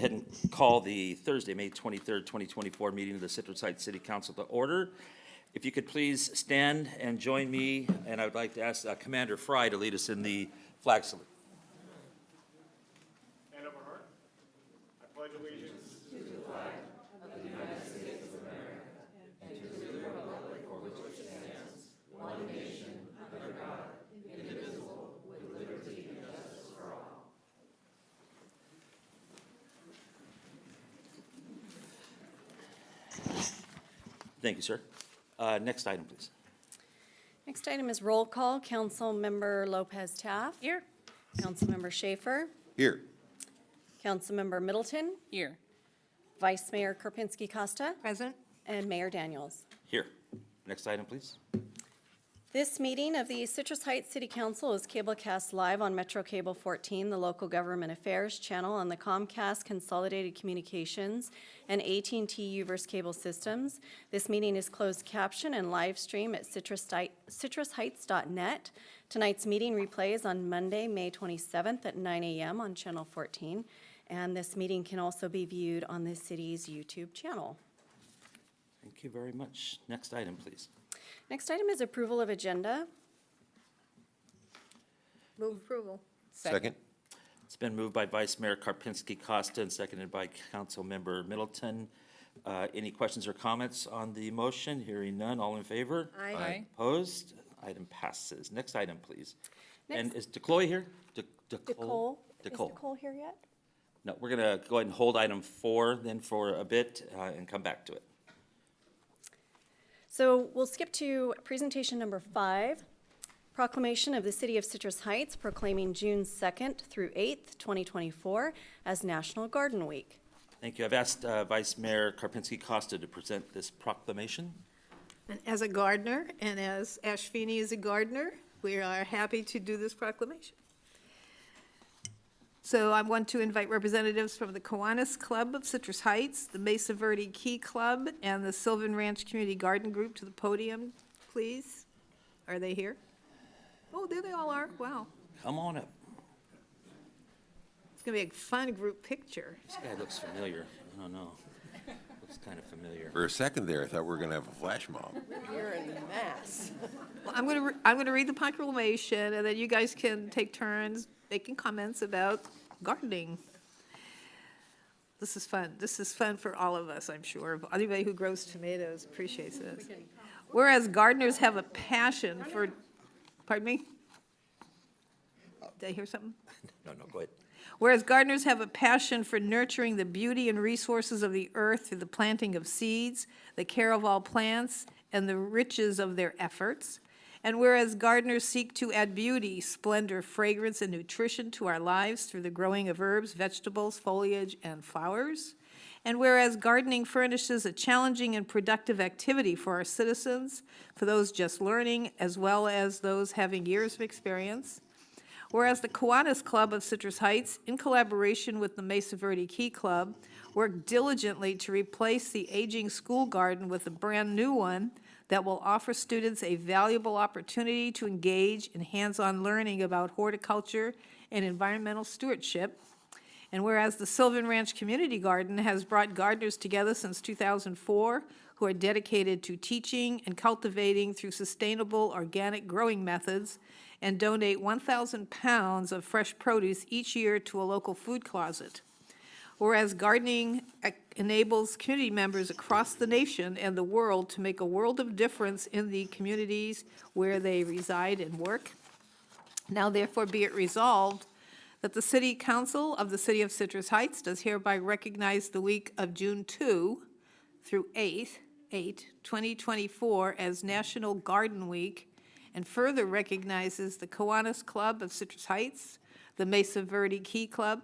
ahead and call the Thursday, May 23rd, 2024 meeting of the Citrus Heights City Council to order. If you could please stand and join me, and I would like to ask Commander Fry to lead us in the flag salute. Hand over heart. I pledge allegiance Thank you, sir. Next item, please. Next item is roll call. Councilmember Lopez Taft. Here. Councilmember Schaefer. Here. Councilmember Middleton. Here. Vice Mayor Karpinski Costa. Present. And Mayor Daniels. Here. Next item, please. This meeting of the Citrus Heights City Council is cablecast live on Metro Cable 14, the local government affairs channel on the Comcast Consolidated Communications and AT&T Uverse cable systems. This meeting is closed caption and live stream at citrusheights.net. Tonight's meeting replays on Monday, May 27th at 9 a.m. on Channel 14. And this meeting can also be viewed on the city's YouTube channel. Thank you very much. Next item, please. Next item is approval of agenda. Move approval. Second. It's been moved by Vice Mayor Karpinski Costa and seconded by Councilmember Middleton. Any questions or comments on the motion? Hearing none. All in favor? Aye. Opposed? Item passes. Next item, please. And Next. is DeCloy here? Nicole. Is Nicole. Nicole here yet? No, we're going to go ahead and hold item 4 then for a bit and come back to it. So we'll skip to presentation number 5, proclamation of the City of Citrus Heights proclaiming June 2nd through 8th, 2024 as National Garden Week. Thank you. I've asked Vice Mayor Karpinski Costa to present this proclamation. And as a gardener, and as Ash Feeney is a gardener, we are happy to do this proclamation. So I want to invite representatives from the Kiwanis Club of Citrus Heights, the Mesa Verde Key Club, and the Sylvan Ranch Community Garden Group to the podium, please. Are they here? Oh, there they all are. Wow. Come on up. It's going to be a fun group picture. This guy looks familiar. I don't know. Looks kind of familiar. For a second there, I thought we were going to have a flash mob. Well, I'm going to read the proclamation, and then you guys can take turns making comments about gardening. This is fun. This is fun for all of us, I'm sure. Anybody who grows tomatoes appreciates this. Whereas gardeners have a passion for, pardon me? Did I hear something? No, go ahead. Whereas gardeners have a passion for nurturing the beauty and resources of the earth through the planting of seeds, the care of all plants, and the riches of their efforts. And whereas gardeners seek to add beauty, splendor, fragrance, and nutrition to our lives through the growing of herbs, vegetables, foliage, and flowers. And whereas gardening furnishes a challenging and productive activity for our citizens, for those just learning, as well as those having years of experience. Whereas the Kiwanis Club of Citrus Heights, in collaboration with the Mesa Verde Key Club, work diligently to replace the aging school garden with a brand-new one that will offer students a valuable opportunity to engage in hands-on learning about horticulture and environmental stewardship. And whereas the Sylvan Ranch Community Garden has brought gardeners together since 2004 who are dedicated to teaching and cultivating through sustainable organic growing methods and donate 1,000 pounds of fresh produce each year to a local food closet. Whereas gardening enables community members across the nation and the world to make a world of difference in the communities where they reside and work. Now therefore be it resolved that the City Council of the City of Citrus Heights does hereby recognize the week of June 2 through 8, 2024 as National Garden Week, and further recognizes the Kiwanis Club of Citrus Heights, the Mesa Verde Key Club,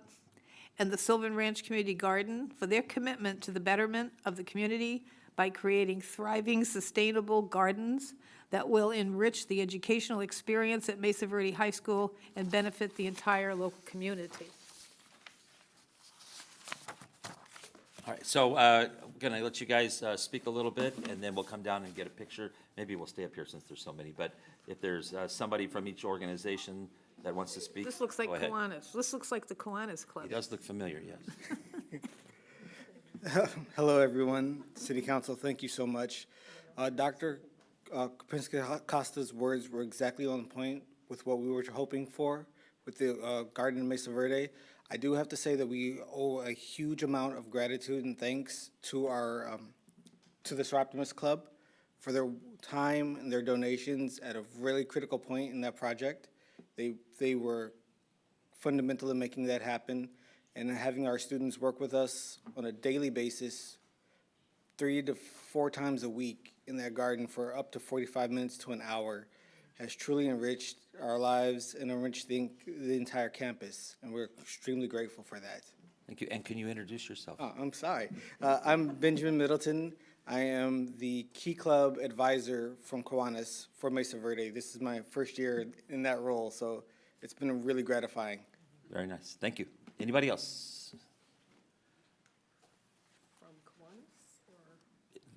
and the Sylvan Ranch Community Garden for their commitment to the betterment of the community by creating thriving, sustainable gardens that will enrich the educational experience at Mesa Verde High School and benefit the entire local community. All right, so going to let you guys speak a little bit, and then we'll come down and get a picture. Maybe we'll stay up here since there's so many, but if there's somebody from each organization that wants to speak, This looks like go ahead. Kiwanis. This looks like the Kiwanis Club. He does look familiar, yes. Hello, everyone. City Council, thank you so much. Dr. Kopinska-Costa's words were exactly on point with what we were hoping for with the garden in Mesa Verde. I do have to say that we owe a huge amount of gratitude and thanks to our, to the Soroptimist Club for their time and their donations at a really critical point in that project. They were fundamental in making that happen, and having our students work with us on a daily basis, 3 to 4 times a week in that garden for up to 45 minutes to an hour has truly enriched our lives and enriched the entire campus, and we're extremely grateful for that. Thank you. And can you introduce yourself? Oh, I'm sorry. I'm Benjamin Middleton. I am the Key Club advisor from Kiwanis for Mesa Verde. This is my first year in that role, so it's been really gratifying. Very nice. Thank you. Anybody else?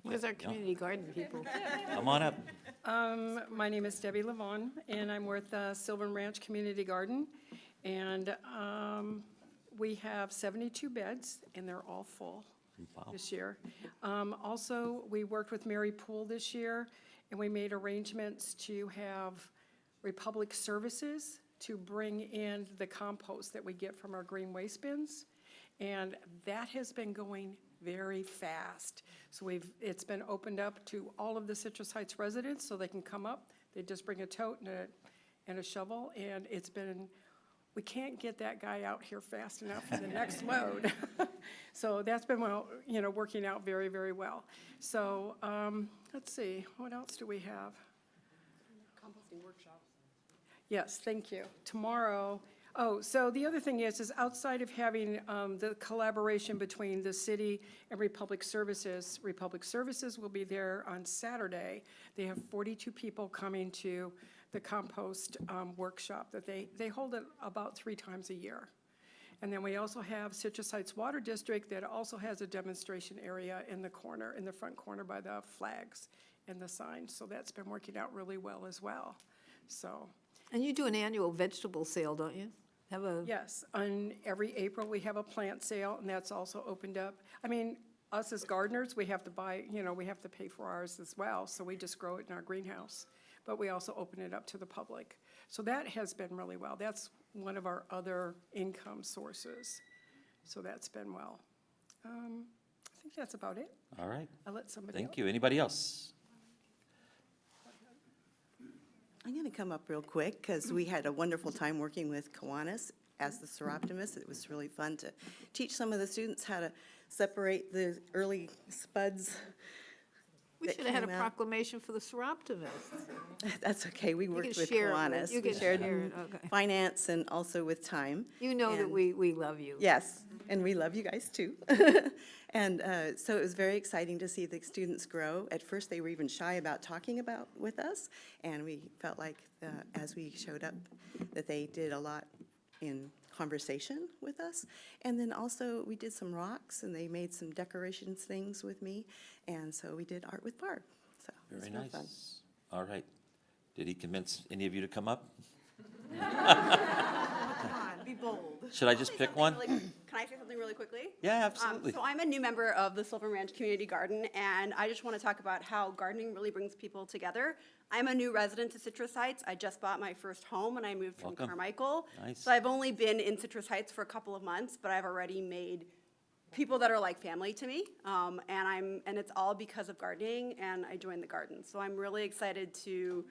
Where's our community garden people? Come on up. My name is Debbie Levon, and I'm with Sylvan Ranch Community Garden. And we have 72 beds, and they're all full Wow. this year. Also, we worked with Mary Poole this year, and we made arrangements to have Republic Services to bring in the compost that we get from our green waste bins. And that has been going very fast. So it's been opened up to all of the Citrus Heights residents, so they can come up. They just bring a tote and a shovel, and it's been, we can't get that guy out here fast enough for the next load. So that's been, well, working out very, very well. So, let's see, what else do we have? Composting workshop. Yes, thank you. Tomorrow, so the other thing is outside of having the collaboration between the city and Republic Services will be there on Saturday. They have 42 people coming to the compost workshop that they hold it about 3 times a year. And then we also have Citrus Heights Water District that also has a demonstration area in the corner, in the front corner by the flags and the signs. So that's been working out really well as well, so. And you do an annual vegetable sale, don't you? Have a, Yes, on every April, we have a plant sale, and that's also opened up. I mean, us as gardeners, we have to buy, we have to pay for ours as well, so we just grow it in our greenhouse. But we also open it up to the public. So that has been really well. That's one of our other income sources. So that's been well. I think that's about it. All right. I'll let somebody else. Thank you. Anybody else? I'm going to come up real quick because we had a wonderful time working with Kiwanis as the Soroptimist. It was really fun to teach some of the students how to separate the early spuds. we that should have had a came out. proclamation for the Soroptimists. That's okay. We worked can with share it with- Kiwanis. you We can shared share it, okay. finance and also with time. You know that And- we love you. Yes, and we love you guys too. And so it was very exciting to see the students grow. At first, they were even shy about talking about with us, and we felt like as we showed up that they did a lot in conversation with us. And then also, we did some rocks, and they made some decorations things with me, and so we did art with Barb. So it was Very real fun. nice. All right. Did he convince any of you to come up? Be bold. Should I just pick one? Can I say something really quickly? Yeah, absolutely. So I'm a new member of the Sylvan Ranch Community Garden, and I just want to talk about how gardening really brings people together. I'm a new resident to Citrus Heights. I just bought my first home when I moved from Welcome. Carmichael. Nice. So I've only been in Citrus Heights for a couple of months, but I've already made people that are like family to me. And it's all because of gardening, and I joined the garden. So I'm really excited to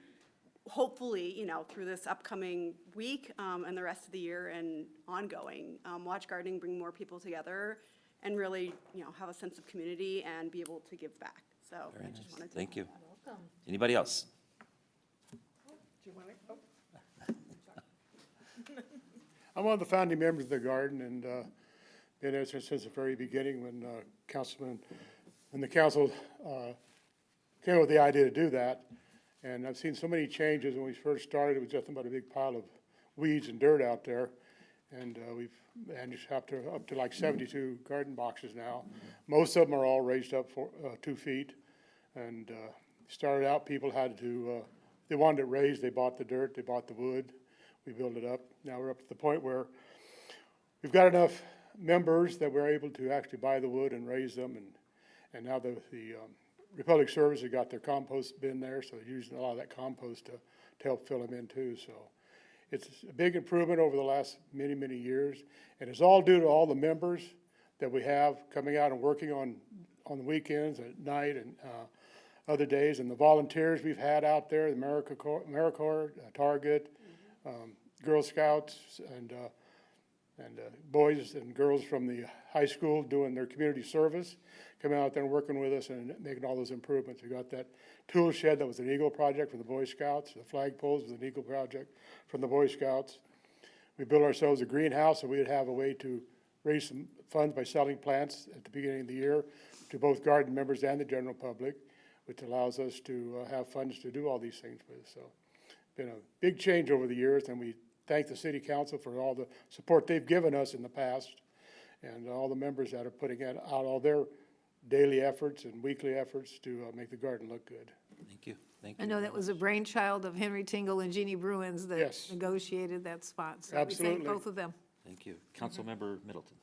hopefully, through this upcoming week and the rest of the year and ongoing, watch gardening bring more people together and really, have a sense of community and be able to give back. So Very I just nice. wanted to. Thank you. Anybody else? Do you want to, I'm one of the founding members of the garden and been there since the very beginning when the council came up with the idea to do that. And I've seen so many changes. When we first started, it was just about a big pile of weeds and dirt out there. And we've managed up to like 72 garden boxes now. Most of them are all raised up for 2 feet. And started out, people had to, they wanted it raised, they bought the dirt, they bought the wood. We built it up. Now we're up to the point where we've got enough members that were able to actually buy the wood and raise them, and now the Republic Service has got their compost bin there, so they're using a lot of that compost to help fill them in too, so. It's a big improvement over the last many, many years, and it's all due to all the members that we have coming out and working on the weekends, at night, and other days, and the volunteers we've had out there, the AmeriCorps, Target, Girl Scouts, and boys and girls from the high school doing their community service, coming out there and working with us and making all those improvements. We got that tool shed that was an Eagle project from the Boy Scouts. The flagpoles was an Eagle project from the Boy Scouts. We built ourselves a greenhouse so we'd have a way to raise some funds by selling plants at the beginning of the year to both garden members and the general public, which allows us to have funds to do all these things with. So been a big change over the years, and we thank the city council for all the support they've given us in the past, and all the members that are putting out all their daily efforts and weekly efforts to make the garden look good. Thank you, thank you. I know that was a brainchild of Henry Tingle and Jeannie Bruins that Yes. negotiated that spot. So we Absolutely. thank both of them. Thank you. Councilmember Middleton.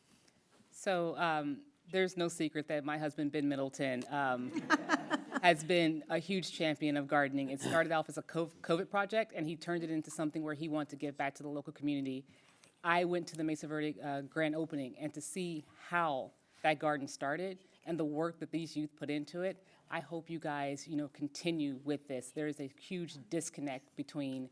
So there's no secret that my husband, Ben Middleton, has been a huge champion of gardening. It started off as a COVID project, and he turned it into something where he wanted to give back to the local community. I went to the Mesa Verde grand opening, and to see how that garden started and the work that these youth put into it, I hope you guys, continue with this. There is a huge disconnect between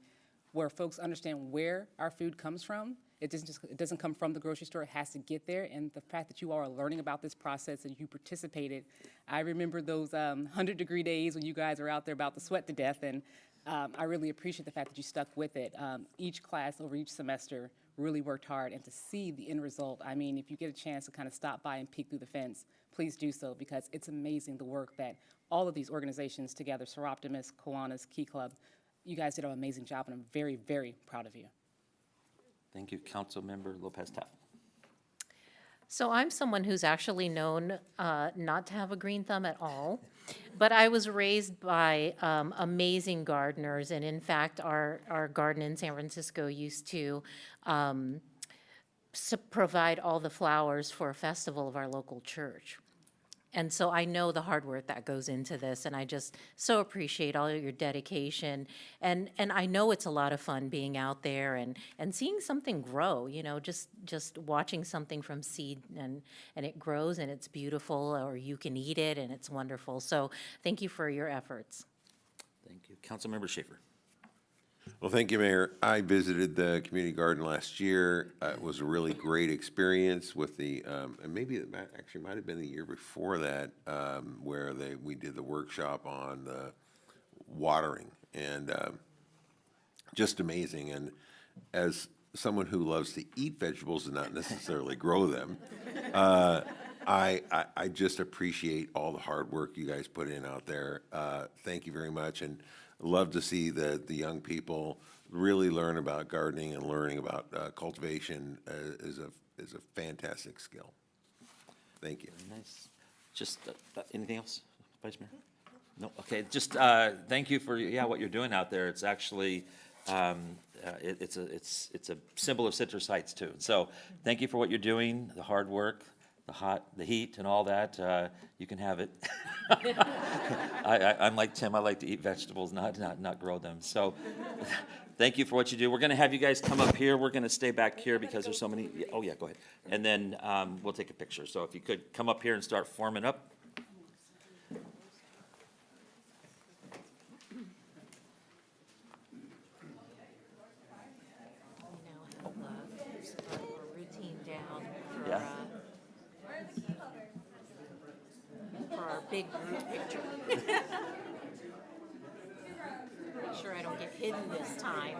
where folks understand where our food comes from. It doesn't come from the grocery store, it has to get there, and the fact that you all are learning about this process and you participated. I remember those 100-degree days when you guys were out there about to sweat to death, and I really appreciate the fact that you stuck with it. Each class over each semester really worked hard, and to see the end result, I mean, if you get a chance to kind of stop by and peek through the fence, please do so, because it's amazing the work that all of these organizations together, Seroptimus, Kiwanis, Key Club, you guys did an amazing job, and I'm very, very proud of you. Thank you. Councilmember Lopez Taft. So I'm someone who's actually known not to have a green thumb at all, but I was raised by amazing gardeners, and in fact, our garden in San Francisco used to provide all the flowers for a festival of our local church. And so I know the hard work that goes into this, and I just so appreciate all your dedication. And I know it's a lot of fun being out there and seeing something grow, just watching something from seed and it grows and it's beautiful, or you can eat it and it's wonderful. So thank you for your efforts. Thank you. Councilmember Schaefer. Well, thank you, Mayor. I visited the community garden last year. It was a really great experience with the, and maybe it actually might have been the year before that, where we did the workshop on the watering, and just amazing. And as someone who loves to eat vegetables and not necessarily grow them, I just appreciate all the hard work you guys put in out there. Thank you very much, and love to see the young people really learn about gardening and learning about cultivation is a fantastic skill. Thank you. Nice. Just anything else, Vice Mayor? No. Okay. Just thank you for what you're doing out there. It's actually it's a symbol of Citrus Heights too. So thank you for what you're doing, the hard work, the heat, and all that. You can have it. I'm like Tim. I like to eat vegetables, not grow them. So, thank you for what you do. We're going to have you guys come up here. We're going to stay back here because there's so many. Oh yeah, go ahead. And then we'll take a picture. So if you could come up here and start forming up. Routine down for, Yeah. for our big group picture. Make sure I don't get hidden this time.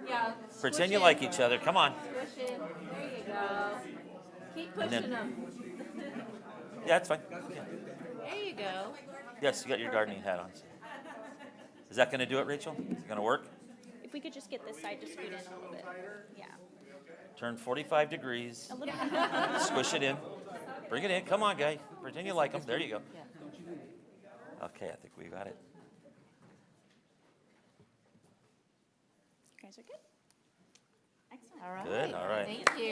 Yeah. Pretend you like each other. Come on. Push it. There you go. Keep And then- pushing them. Yeah, it's fine. Yeah. There you go. Yes, you got your gardening hat on. Is that going to do it, Rachel? Is it going to work? If we could just get this side to scoot in a little bit. Yeah. Turn 45 degrees. A little bit. Squish it in. Bring it in. Come on, guy. Pretend you like them. There you go. Okay, I think we got it. You guys are good? All right. Good, all right. Thank you.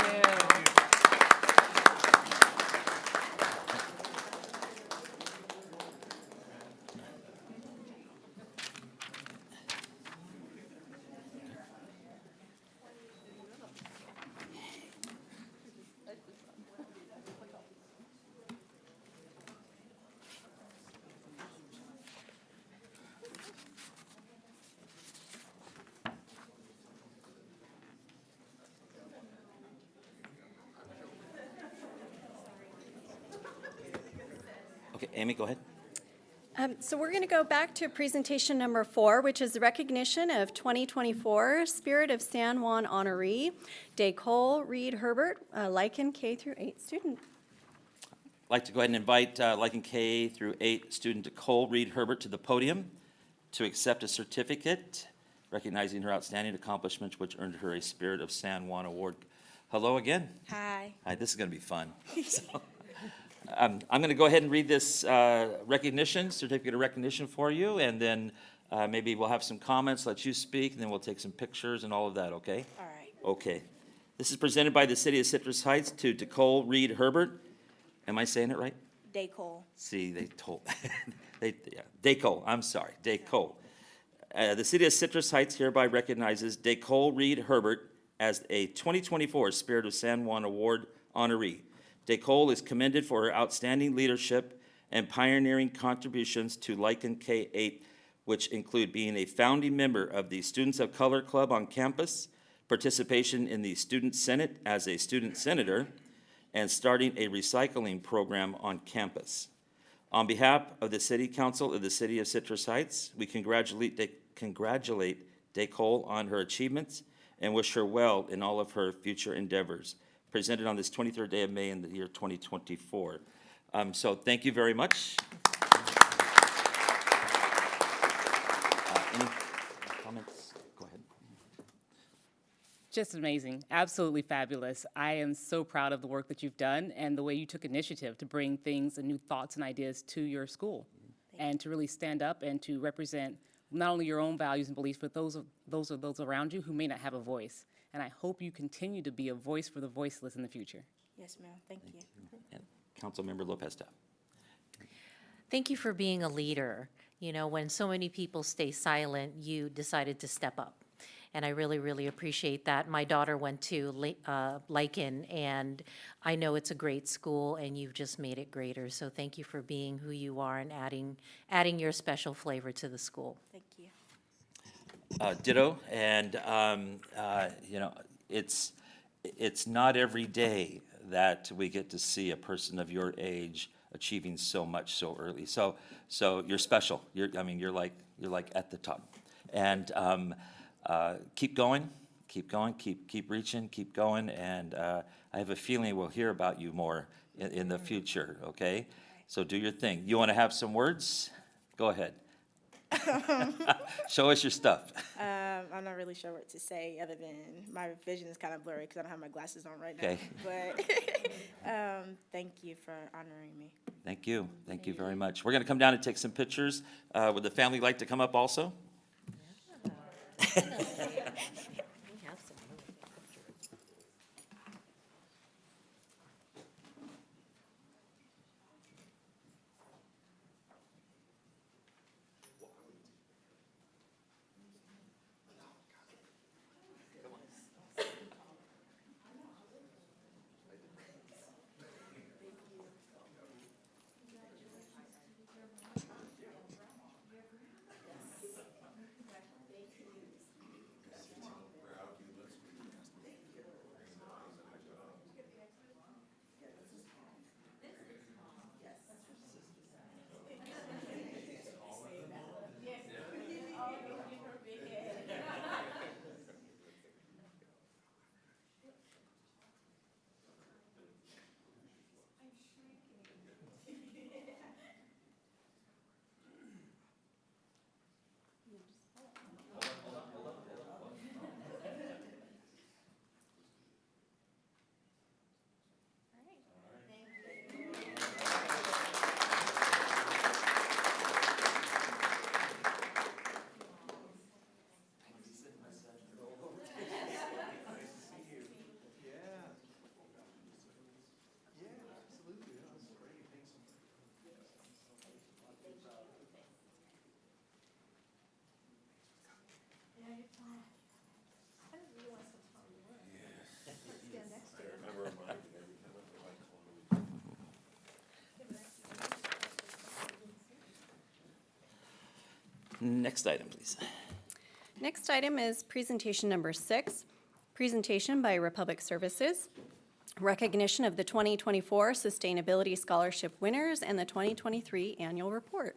Okay, Amy, go ahead. So we're going to go back to presentation number 4, which is the recognition of 2024 Spirit of San Juan honoree, Dacole Reed Herbert, Lycan K through 8 student. I'd like to go ahead and invite Lycan K through 8 student Nicole Reed Herbert to the podium to accept a certificate recognizing her outstanding accomplishments, which earned her a Spirit of San Juan Award. Hello again. Hi. Hi, this is going to be fun. So, I'm going to go ahead and read this certificate of recognition for you, and then maybe we'll have some comments, let you speak, and then we'll take some pictures and all of that, okay? All right. Okay. This is presented by the City of Citrus Heights to Dacole Reed Herbert. Am I saying it right? Dacole. See, they told, Dacole, I'm sorry, Dacole. The City of Citrus Heights hereby recognizes Dacole Reed Herbert as a 2024 Spirit of San Juan Award honoree. Dacole is commended for her outstanding leadership and pioneering contributions to Lycan K-8, which include being a founding member of the Students of Color Club on campus, participation in the Student Senate as a student senator, and starting a recycling program on campus. On behalf of the City Council of the City of Citrus Heights, we congratulate Dacole on her achievements and wish her well in all of her future endeavors. Presented on this 23rd day of May in the year 2024. So thank you very much. Any comments? Go ahead. Just amazing, absolutely fabulous. I am so proud of the work that you've done and the way you took initiative to bring things and new thoughts and ideas to your school, and to really stand up and to represent not only your own values and beliefs, but those around you who may not have a voice. And I hope you continue to be a voice for the voiceless in the future. Yes, ma'am. Thank you. And Councilmember Lopez-Tap. Thank you for being a leader. You know, when so many people stay silent, you decided to step up. And I really, really appreciate that. My daughter went to Lycan, and I know it's a great school, and you've just made it greater. So thank you for being who you are and adding your special flavor to the school. Thank you. Ditto, and you know, it's not every day that we get to see a person of your age achieving so much so early. So you're special. You're like at the top, and keep going, keep reaching, keep going, and I have a feeling we'll hear about you more in the future. Okay, so do your thing. You want to have some words? Go ahead. Show us your stuff. I'm not really sure what to say other than my vision is kind of blurry because I don't have my glasses on right now. Okay. But thank you for honoring me. Thank you. Thank you very much. We're going to come down and take some pictures. Would the family like to come up also? Next item, please. Next item is presentation number 6, presentation by Republic Services, recognition of the 2024 Sustainability Scholarship winners and the 2023 annual report.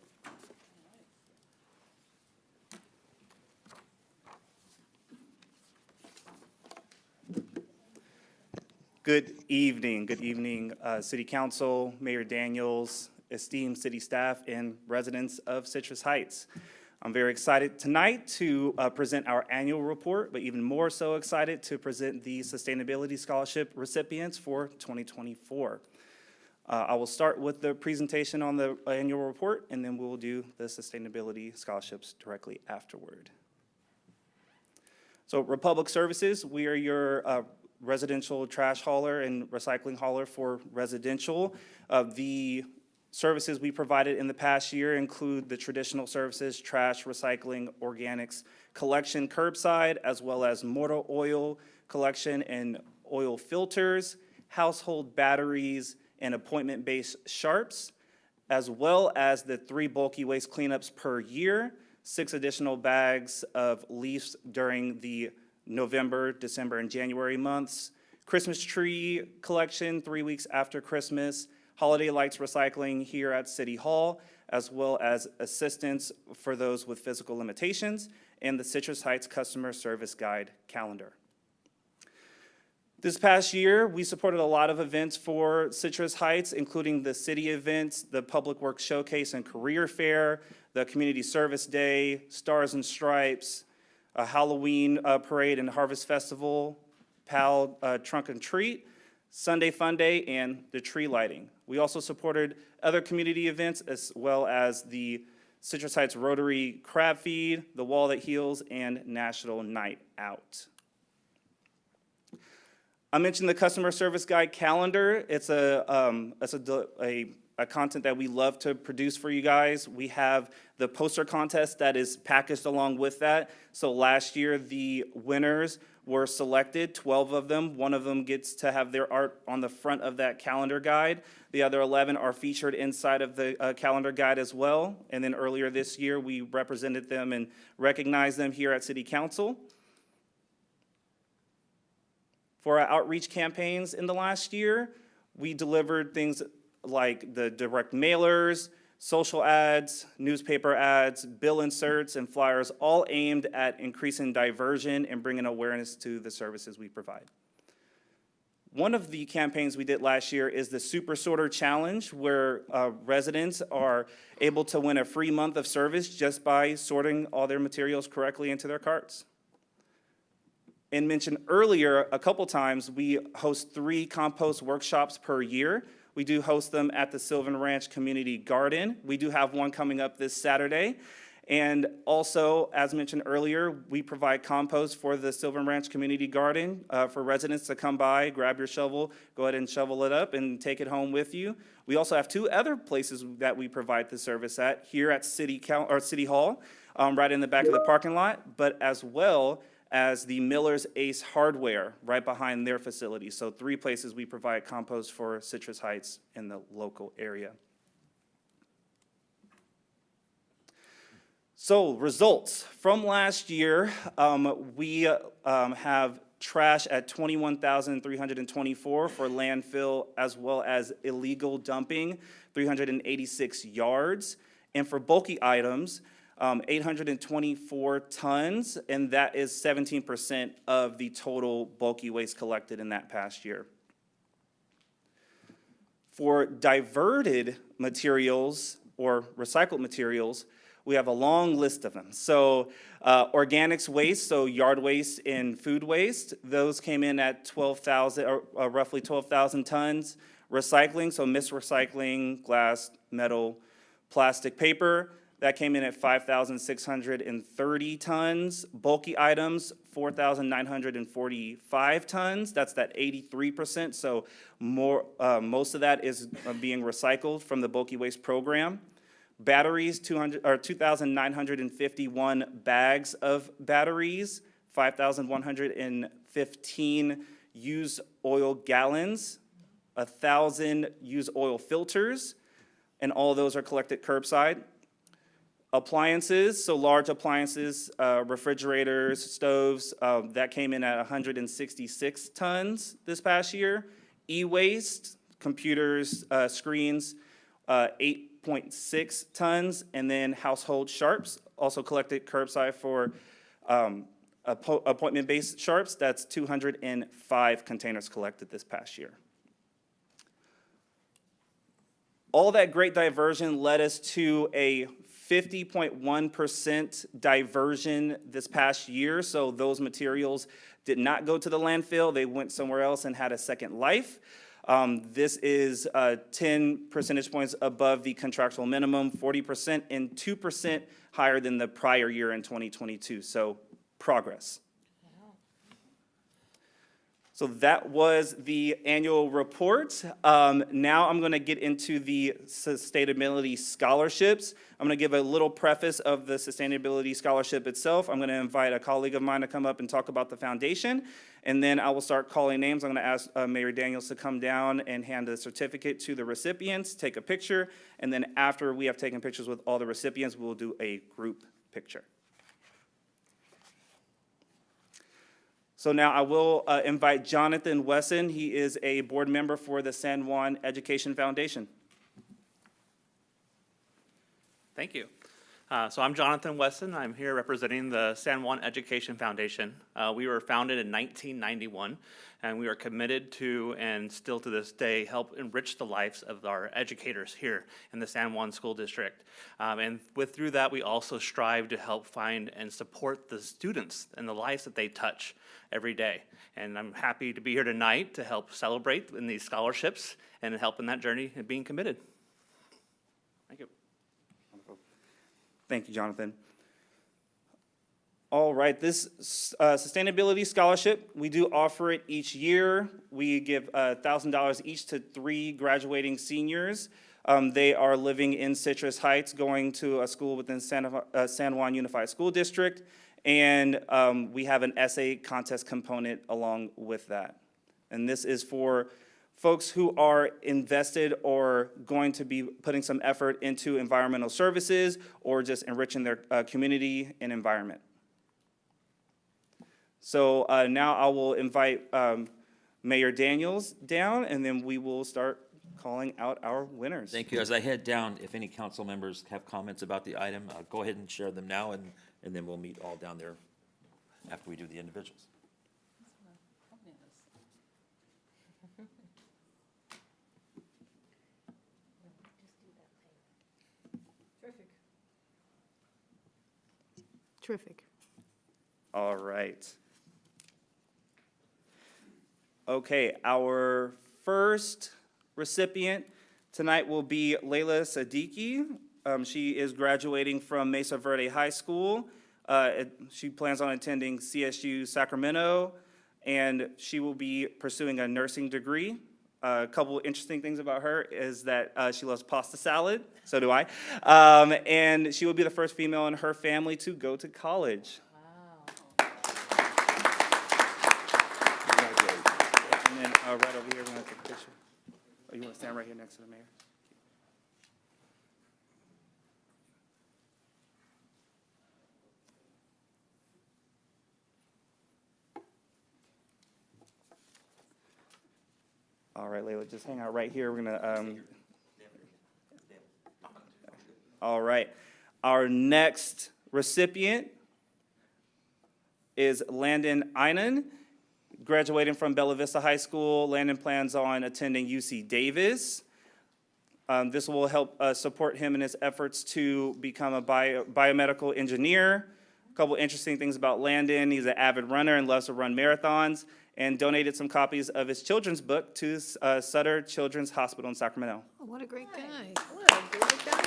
Good evening, City Council, Mayor Daniels, esteemed city staff, and residents of Citrus Heights. I'm very excited tonight to present our annual report, but even more so excited to present the Sustainability Scholarship recipients for 2024. I will start with the presentation on the annual report, and then we will do the Sustainability Scholarships directly afterward. So Republic Services, we are your residential trash hauler and recycling hauler for residential. The services we provided in the past year include the traditional services, trash, recycling, organics, collection curbside, as well as motor oil collection and oil filters, household batteries, and appointment-based sharps, as well as the 3 bulky waste cleanups per year, 6 additional bags of leaves during the November, December, and January months, Christmas tree collection 3 weeks after Christmas, holiday lights recycling here at City Hall, as well as assistance for those with physical limitations, and the Citrus Heights Customer Service Guide calendar. This past year, we supported a lot of events for Citrus Heights, including the city events, the Public Works Showcase and Career Fair, the Community Service Day, Stars and Stripes, a Halloween parade and Harvest Festival, PAL Trunk and Treat, Sunday Fun Day, and the tree lighting. We also supported other community events as well as the Citrus Heights Rotary Crab Feed, the Wall That Heals, and National Night Out. I mentioned the Customer Service Guide calendar. It's a content that we love to produce for you guys. We have the poster contest that is packaged along with that. So last year, the winners were selected, 12 of them. One of them gets to have their art on the front of that calendar guide. The other 11 are featured inside of the calendar guide as well. And then earlier this year, we represented them and recognized them here at City Council. For our outreach campaigns in the last year, we delivered things like the direct mailers, social ads, newspaper ads, bill inserts, and flyers, all aimed at increasing diversion and bringing awareness to the services we provide. One of the campaigns we did last year is the Super Sorter Challenge, where residents are able to win a free month of service just by sorting all their materials correctly into their carts. And mentioned earlier, a couple times, we host 3 compost workshops per year. We do host them at the Sylvan Ranch Community Garden. We do have one coming up this Saturday. And also, as mentioned earlier, we provide compost for the Sylvan Ranch Community Garden for residents to come by, grab your shovel, go ahead and shovel it up and take it home with you. We also have 2 other places that we provide the service at, here at City Hall, right in the back of the parking lot, but as well as the Miller's Ace Hardware right behind their facility. So 3 places we provide compost for Citrus Heights in the local area. So results from last year, we have trash at 21,324 for landfill, as well as illegal dumping, 386 yards. And for bulky items, 824 tons, and that is 17% of the total bulky waste collected in that past year. For diverted materials or recycled materials, we have a long list of them. So organics waste, so yard waste and food waste, those came in at 12,000, or roughly 12,000 tons. Recycling, so mixed recycling, glass, metal, plastic, paper, that came in at 5,630 tons. Bulky items, 4,945 tons. That's that 83%. So most of that is being recycled from the bulky waste program. Batteries, 2,951 bags of batteries, 5,115 used oil gallons, 1,000 used oil filters, and all of those are collected curbside. Appliances, so large appliances, refrigerators, stoves, that came in at 166 tons this past year. E-waste, computers, screens, 8.6 tons. And then household sharps, also collected curbside for appointment-based sharps. That's 205 containers collected this past year. All that great diversion led us to a 50.1% diversion this past year. So those materials did not go to the landfill. They went somewhere else and had a second life. This is 10 percentage points above the contractual minimum, 40%, and 2% higher than the prior year in 2022. So progress. So that was the annual report. Now I'm going to get into the sustainability scholarships. I'm going to give a little preface of the sustainability scholarship itself. I'm going to invite a colleague of mine to come up and talk about the foundation, and then I will start calling names. I'm going to ask Mayor Daniels to come down and hand the certificate to the recipients, take a picture, and then after we have taken pictures with all the recipients, we'll do a group picture. So now I will invite Jonathan Wesson. He is a board member for the San Juan Education Foundation. Thank you. So I'm Jonathan Wesson. I'm here representing the San Juan Education Foundation. We were founded in 1991, and we are committed to, and still to this day, help enrich the lives of our educators here in the San Juan School District. And through that, we also strive to help find and support the students and the lives that they touch every day. And I'm happy to be here tonight to help celebrate in these scholarships and help in that journey and being committed. Thank you. Thank you, Jonathan. All right, this sustainability scholarship, we do offer it each year. We give $1,000 each to 3 graduating seniors. They are living in Citrus Heights, going to a school within San Juan Unified School District. And we have an essay contest component along with that. And this is for folks who are invested or going to be putting some effort into environmental services or just enriching their community and environment. So now I will invite Mayor Daniels down, and then we will start calling out our winners. Thank you. As I head down, if any council members have comments about the item, go ahead and share them now, and then we'll meet all down there after we do the individuals. Terrific. All right. Okay, our first recipient tonight will be Layla Siddiqui. She is graduating from Mesa Verde High School. She plans on attending CSU Sacramento, and she will be pursuing a nursing degree. A couple interesting things about her is that she loves pasta salad, so do I. And she will be the first female in her family to go to college. Wow. And then right over here, we're gonna take a picture. Oh, you wanna stand right here next to the mayor? All right, Layla, just hang out right here. We're gonna, all right. Our next recipient is Landon Einan, graduating from Bella Vista High School. Landon plans on attending UC Davis. This will help support him in his efforts to become a biomedical engineer. A couple interesting things about Landon: he's an avid runner and loves to run marathons, and donated some copies of his children's book to Sutter Children's Hospital in Sacramento. Oh, what a great guy. What a great guy.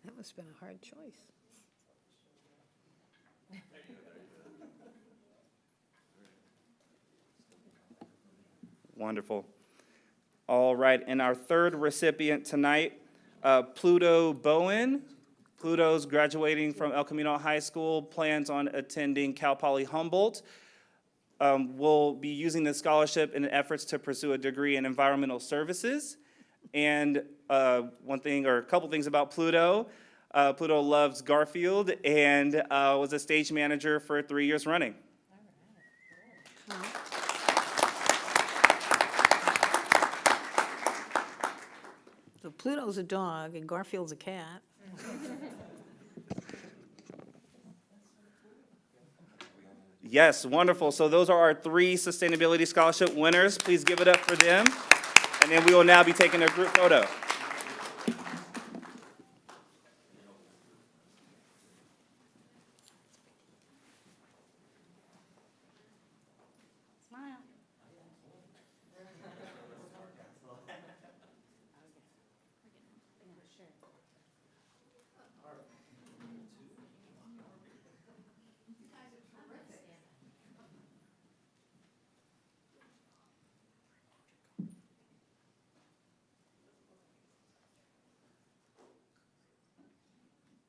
That must have been a hard choice. Wonderful. All right, and our third recipient tonight, Pluto Bowen. Pluto's graduating from El Camino High School, plans on attending Cal Poly Humboldt. Will be using this scholarship in efforts to pursue a degree in environmental services. And one thing, or a couple things about Pluto. Pluto loves Garfield and was a stage manager for 3 years running. So Pluto's a dog and Garfield's a cat. Yes, wonderful. So those are our 3 Sustainability Scholarship winners. Please give it up for them. And then we will now be taking a group photo.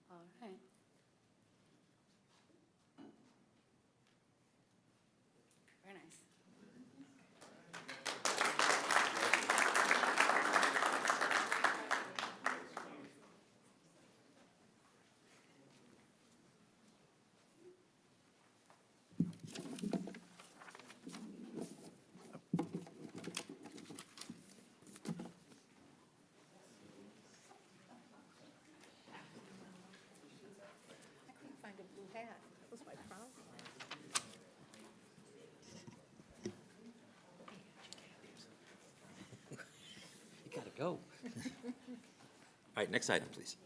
All right. Very nice. Find a blue hat. That was my problem. You gotta go. All right, next item, please.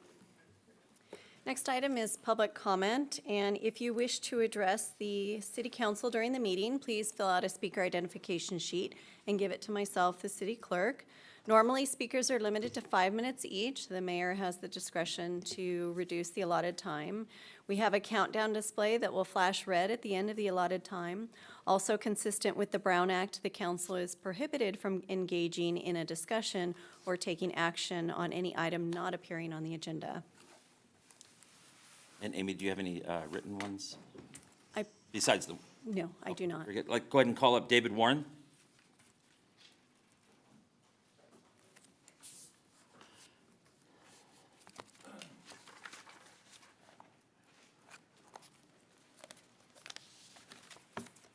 Next item is public comment, and if you wish to address the city council during the meeting, please fill out a speaker identification sheet and give it to myself, the city clerk. Normally, speakers are limited to 5 minutes each. The mayor has the discretion to reduce the allotted time. We have a countdown display that will flash red at the end of the allotted time. Also consistent with the Brown Act, the council is prohibited from engaging in a discussion or taking action on any item not appearing on the agenda. And Amy, do you have any written ones? I- Besides the, No, I do not. very good. Like, go ahead and call up David Warren.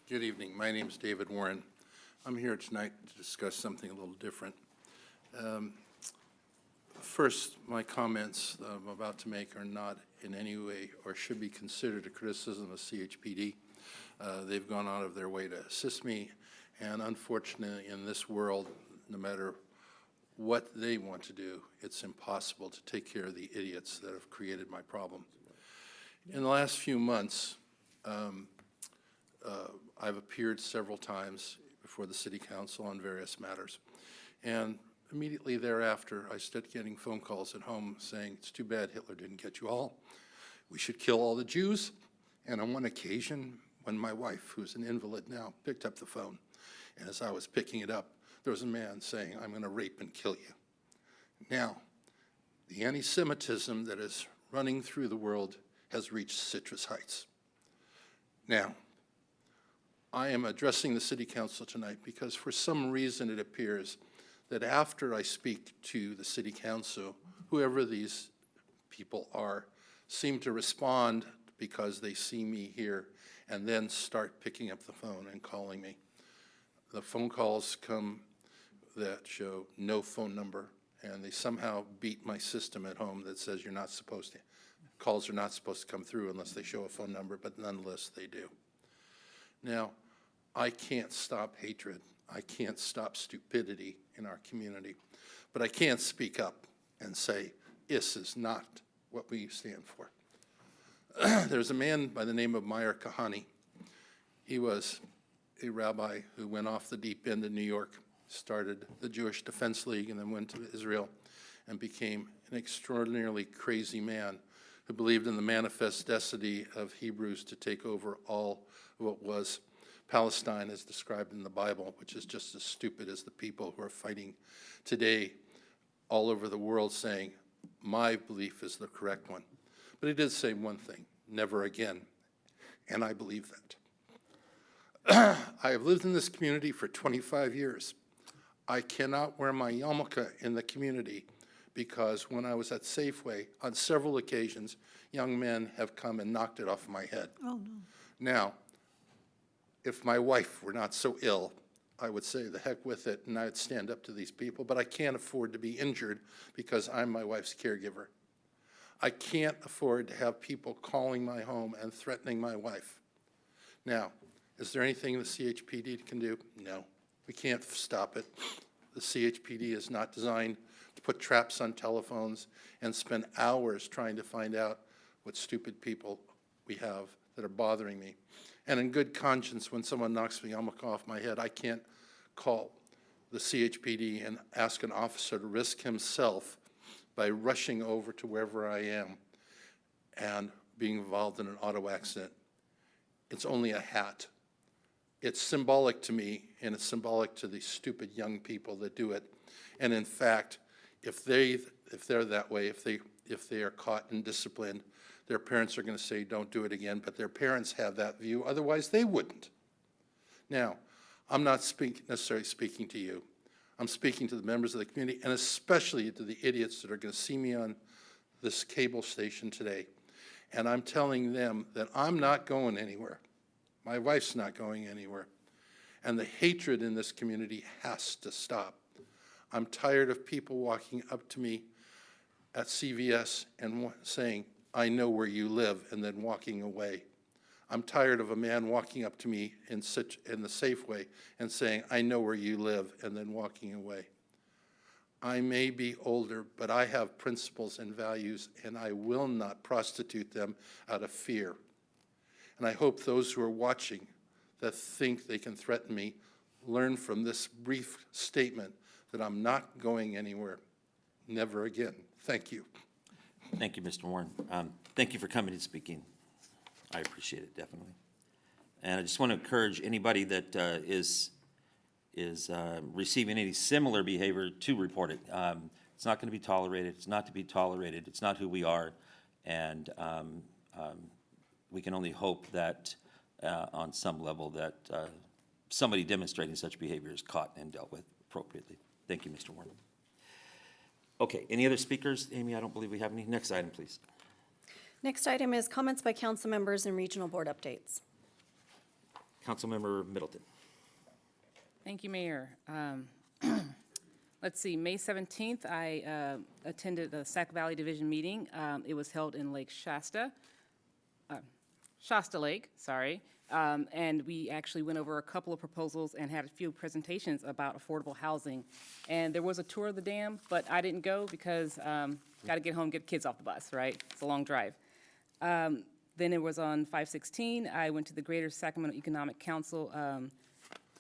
Good evening. My name is David Warren. I'm here tonight to discuss something a little different. First, my comments that I'm about to make are not in any way or should be considered a criticism of CHPD. They've gone out of their way to assist me, and unfortunately, in this world, no matter what they want to do, it's impossible to take care of the idiots that have created my problem. In the last few months, I've appeared several times before the city council on various matters. And immediately thereafter, I started getting phone calls at home saying, it's too bad Hitler didn't get you all. We should kill all the Jews. And on one occasion, when my wife, who's an invalid now, picked up the phone, and as I was picking it up, there was a man saying, I'm going to rape and kill you. Now, the anti-Semitism that is running through the world has reached Citrus Heights. Now, I am addressing the city council tonight because for some reason it appears that after I speak to the city council, whoever these people are, seem to respond because they see me here and then start picking up the phone and calling me. The phone calls come that show no phone number, and they somehow beat my system at home that says you're not supposed to, calls are not supposed to come through unless they show a phone number, but nonetheless they do. Now, I can't stop hatred. I can't stop stupidity in our community, but I can speak up and say, this is not what we stand for. There's a man by the name of Meir Kahane. He was a rabbi who went off the deep end in New York, started the Jewish Defense League, and then went to Israel and became an extraordinarily crazy man who believed in the manifest destiny of Hebrews to take over all of what was Palestine as described in the Bible, which is just as stupid as the people who are fighting today all over the world saying, my belief is the correct one. But he did say one thing, never again, and I believe that. I have lived in this community for 25 years. I cannot wear my yarmulke in the community because when I was at Safeway, on several occasions, young men have come and knocked it off my head. Oh, no. Now, if my wife were not so ill, I would say the heck with it, and I'd stand up to these people, but I can't afford to be injured because I'm my wife's caregiver. I can't afford to have people calling my home and threatening my wife. Now, is there anything the CHPD can do? No. We can't stop it. The CHPD is not designed to put traps on telephones and spend hours trying to find out what stupid people we have that are bothering me. And in good conscience, when someone knocks me off my head, I can't call the CHPD and ask an officer to risk himself by rushing over to wherever I am and being involved in an auto accident. It's only a hat. It's symbolic to me, and it's symbolic to the stupid young people that do it. And in fact, if they're that way, if they are caught and disciplined, their parents are going to say, don't do it again, but their parents have that view, otherwise they wouldn't. Now, I'm not necessarily speaking to you. I'm speaking to the members of the community, and especially to the idiots that are going to see me on this cable station today. And I'm telling them that I'm not going anywhere. My wife's not going anywhere. And the hatred in this community has to stop. I'm tired of people walking up to me at CVS and saying, I know where you live, and then walking away. I'm tired of a man walking up to me in the Safeway and saying, I know where you live, and then walking away. I may be older, but I have principles and values, and I will not prostitute them out of fear. And I hope those who are watching that think they can threaten me learn from this brief statement that I'm not going anywhere. Never again. Thank you. Thank you, Mr. Warren. Thank you for coming and speaking. I appreciate it, definitely. And I just want to encourage anybody that is receiving any similar behavior to report it. It's not going to be tolerated. It's not to be tolerated. It's not who we are. And we can only hope that on some level that somebody demonstrating such behavior is caught and dealt with appropriately. Thank you, Mr. Warren. Okay, any other speakers? Amy, I don't believe we have any. Next item, please. Next item is comments by council members and regional board updates. Councilmember Middleton. Thank you, Mayor. Let's see, May 17th, I attended the Sac Valley Division meeting. It was held in Lake Shasta Lake, sorry. And we actually went over a couple of proposals and had a few presentations about affordable housing. And there was a tour of the dam, but I didn't go because got to get home, get kids off the bus, right? It's a long drive. Then it was on 5/16. I went to the Greater Sacramento Economic Council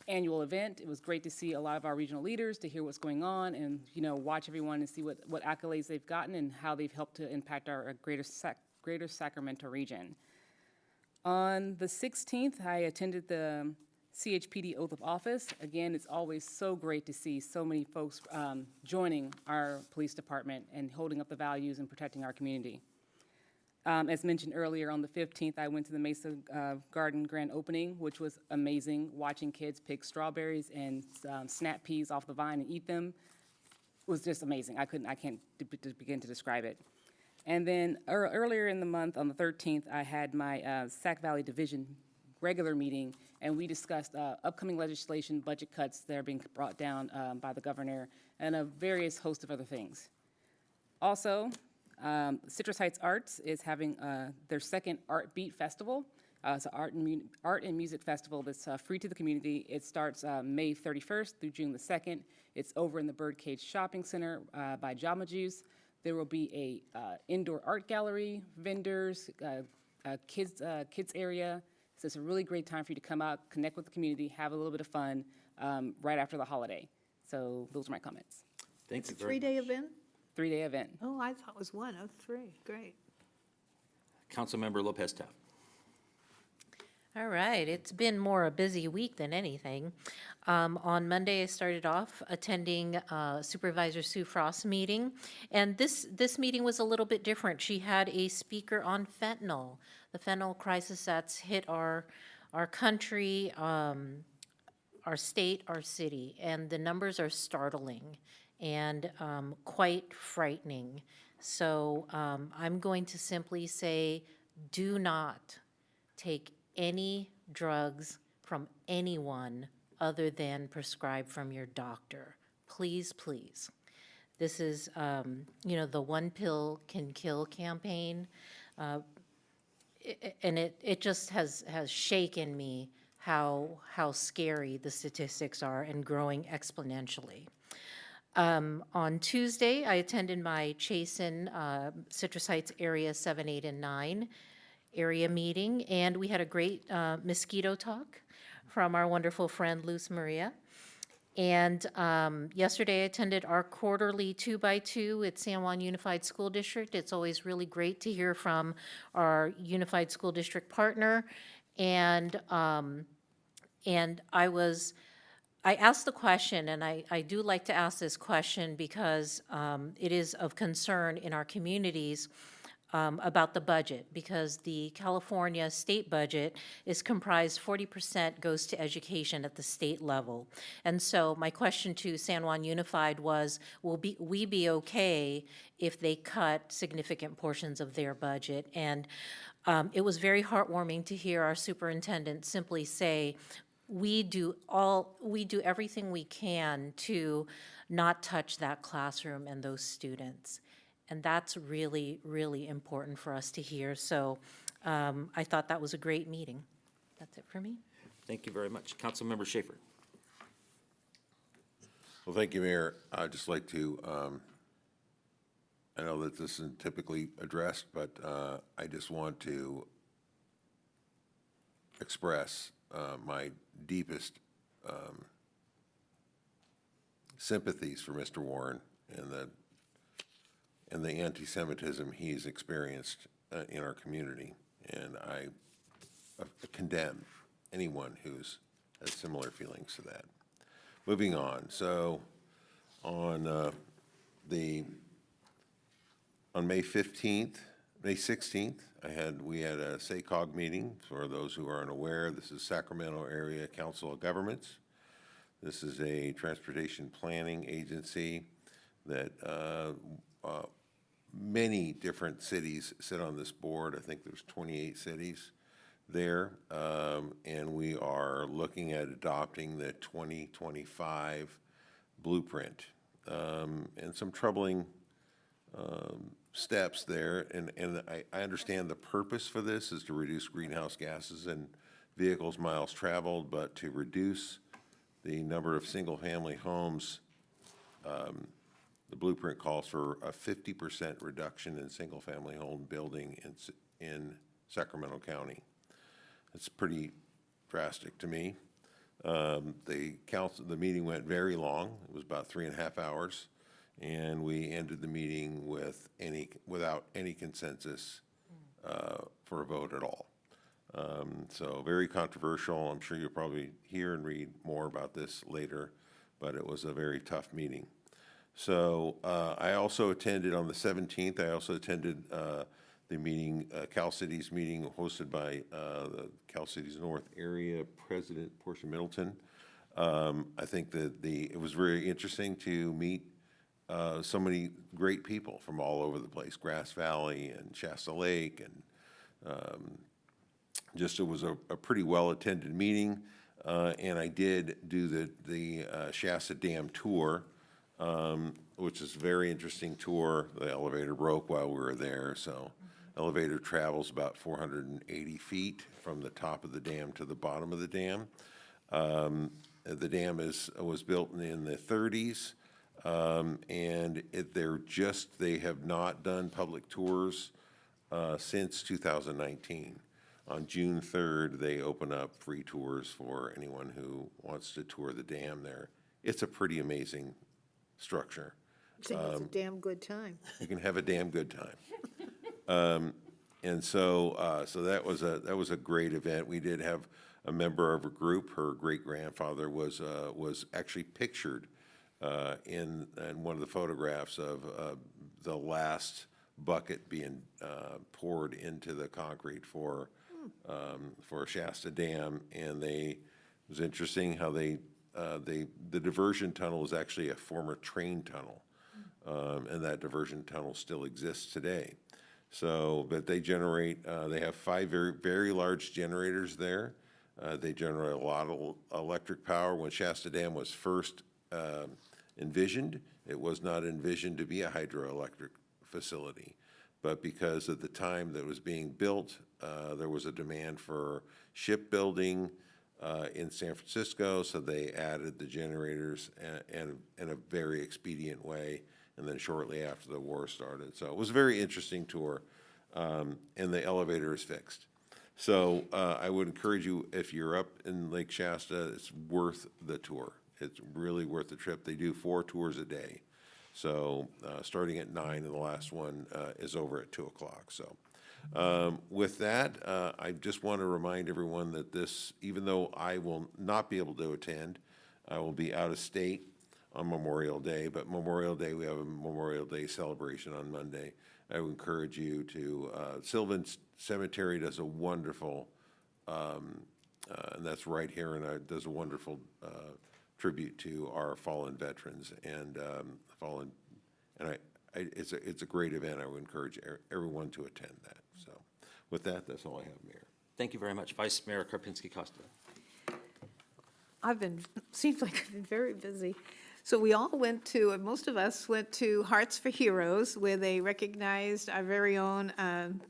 annual event. It was great to see a lot of our regional leaders, to hear what's going on, and watch everyone and see what accolades they've gotten and how they've helped to impact our Greater Sacramento region. On the 16th, I attended the CHPD Oath of Office. Again, it's always so great to see so many folks joining our police department and holding up the values and protecting our community. As mentioned earlier, on the 15th, I went to the Mesa Garden grand opening, which was amazing. Watching kids pick strawberries and snap peas off the vine and eat them was just amazing. I can't begin to describe it. And then earlier in the month, on the 13th, I had my Sac Valley Division regular meeting, and we discussed upcoming legislation, budget cuts that are being brought down by the governor, and a various host of other things. Also, Citrus Heights Arts is having their second Art Beat Festival. It's an art and music festival that's free to the community. It starts May 31st through June the 2nd. It's over in the Birdcage Shopping Center by Jamba Juice. There will be a indoor art gallery, vendors, kids area. So it's a really great time for you to come out, connect with the community, have a little bit of fun right after the holiday. So those are my comments. Thank you very much. Three-day event? 3-day event. Oh, I thought it was one of three. Great. Councilmember Lopez Taft. All right, it's been more a busy week than anything. On Monday, I started off attending Supervisor Sue Frost's meeting, and this meeting was a little bit different. She had a speaker on fentanyl, the fentanyl crisis that's hit our country, our state, our city, and the numbers are startling and quite frightening. So I'm going to simply say, do not take any drugs from anyone other than prescribed from your doctor. Please, please. This is, the one pill can kill campaign. And it just has shaken me how scary the statistics are and growing exponentially. On Tuesday, I attended my Chasen Citrus Heights Area 7, 8, and 9 area meeting, and we had a great mosquito talk from our wonderful friend Luz Maria. And yesterday, I attended our quarterly 2x2 at San Juan Unified School District. It's always really great to hear from our Unified School District partner. And I asked the question, and I do like to ask this question because it is of concern in our communities about the budget, because the California state budget is comprised 40% goes to education at the state level. And so my question to San Juan Unified was, will we be okay if they cut significant portions of their budget? And it was very heartwarming to hear our superintendent simply say, we do everything we can to not touch that classroom and those students. And that's really, really important for us to hear. So I thought that was a great meeting. That's it for me. Thank you very much. Councilmember Schaefer. Well, thank you, Mayor. I'd just like to, I know that this isn't typically addressed, but I just want to express my deepest sympathies for Mr. Warren and the anti-Semitism he's experienced in our community. And I condemn anyone who's has similar feelings to that. Moving on, so on May 16th, we had a SACOG meeting. For those who are unaware, this is Sacramento Area Council of Governments. This is a transportation planning agency that many different cities sit on this board. I think there's 28 cities there, and we are looking at adopting the 2025 blueprint, and some troubling steps there. And I understand the purpose for this is to reduce greenhouse gases and vehicles miles traveled, but to reduce the number of single-family homes. The blueprint calls for a 50% reduction in single-family home building in Sacramento County. It's pretty drastic to me. The meeting went very long. It was about 3.5 hours, and we ended the meeting without any consensus for a vote at all. So very controversial. I'm sure you'll probably hear and read more about this later, but it was a very tough meeting. So I also attended on the 17th. I also attended the meeting, Cal Cities meeting hosted by the Cal Cities North Area President Portia Middleton. I think that it was very interesting to meet so many great people from all over the place, Grass Valley and Shasta Lake, and just it was a pretty well-attended meeting. And I did do the Shasta Dam tour, which is a very interesting tour. The elevator broke while we were there, so elevator travels about 480 feet from the top of the dam to the bottom of the dam. The dam was built in the 30s, and they have not done public tours since 2019. On June 3rd, they open up free tours for anyone who wants to tour the dam there. It's a pretty amazing structure. I think it's a damn good time. You can have a damn good time. And so that was a great event. We did have a member of a group. Her great-grandfather was actually pictured in one of the photographs of the last bucket being poured into the concrete for Shasta Dam. And it was interesting how they the diversion tunnel is actually a former train tunnel. And that diversion tunnel still exists today. So, but they generate, they have 5 very, very large generators there. They generate a lot of electric power. When Shasta Dam was first envisioned, it was not envisioned to be a hydroelectric facility. But because of the time that it was being built, there was a demand for shipbuilding in San Francisco, so they added the generators in a very expedient way, and then shortly after the war started. So it was a very interesting tour, and the elevator is fixed. So I would encourage you, if you're up in Lake Shasta, it's worth the tour. It's really worth the trip. They do 4 tours a day. So starting at 9, and the last one is over at 2 o'clock. So with that, I just want to remind everyone that this, even though I will not be able to attend, I will be out of state on Memorial Day, but Memorial Day, we have a Memorial Day celebration on Monday. I would encourage you to, Sylvan Cemetery does a wonderful, and that's right here, and does a wonderful tribute to our fallen veterans and fallen, and it's a great event. I would encourage everyone to attend that. So with that, that's all I have, Mayor. Thank you very much. Vice Mayor Karpinski-Costa. Seems like I've been very busy. So we all went to, most of us went to Hearts for Heroes, where they recognized our very own,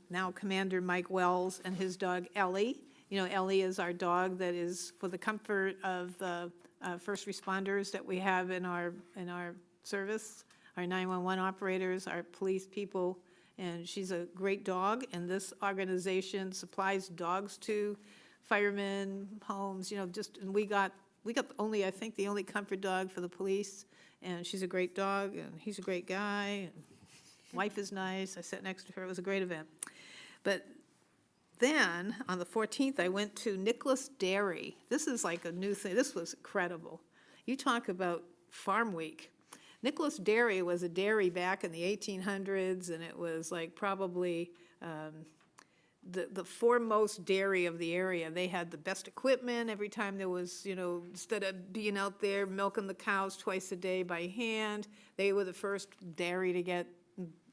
now Commander Mike Wells and his dog Ellie. You know, Ellie is our dog that is for the comfort of the first responders that we have in our service, our 911 operators, our police people, and she's a great dog, and this organization supplies dogs to firemen, homes, you know, and we got only, I think, the only comfort dog for the police, and she's a great dog, and he's a great guy, and wife is nice. I sat next to her. It was a great event. But then, on the 14th, I went to Nicholas Dairy. This is like a new thing. This was incredible. You talk about Farm Week. Nicholas Dairy was a dairy back in the 1800s, and it was like probably the foremost dairy of the area. They had the best equipment. Every time there was, you know, instead of being out there milking the cows twice a day by hand, they were the first dairy to get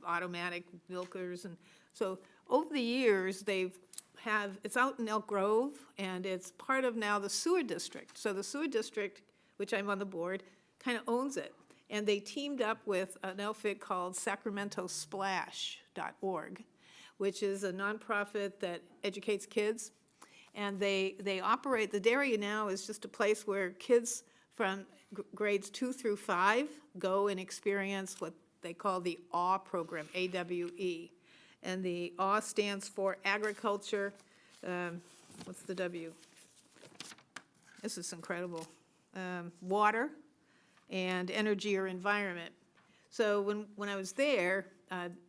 automatic milkers. And so over the years, it's out in Elk Grove, and it's part of now the sewer district. So the sewer district, which I'm on the board, kind of owns it. And they teamed up with an outfit called SacramentoSplash.org, which is a nonprofit that educates kids. And they operate, the dairy now is just a place where kids from grades 2 through 5 go and experience what they call the AWE program, AWE. And the AWE stands for agriculture, what's the W? This is incredible. Water and energy or environment. So when I was there,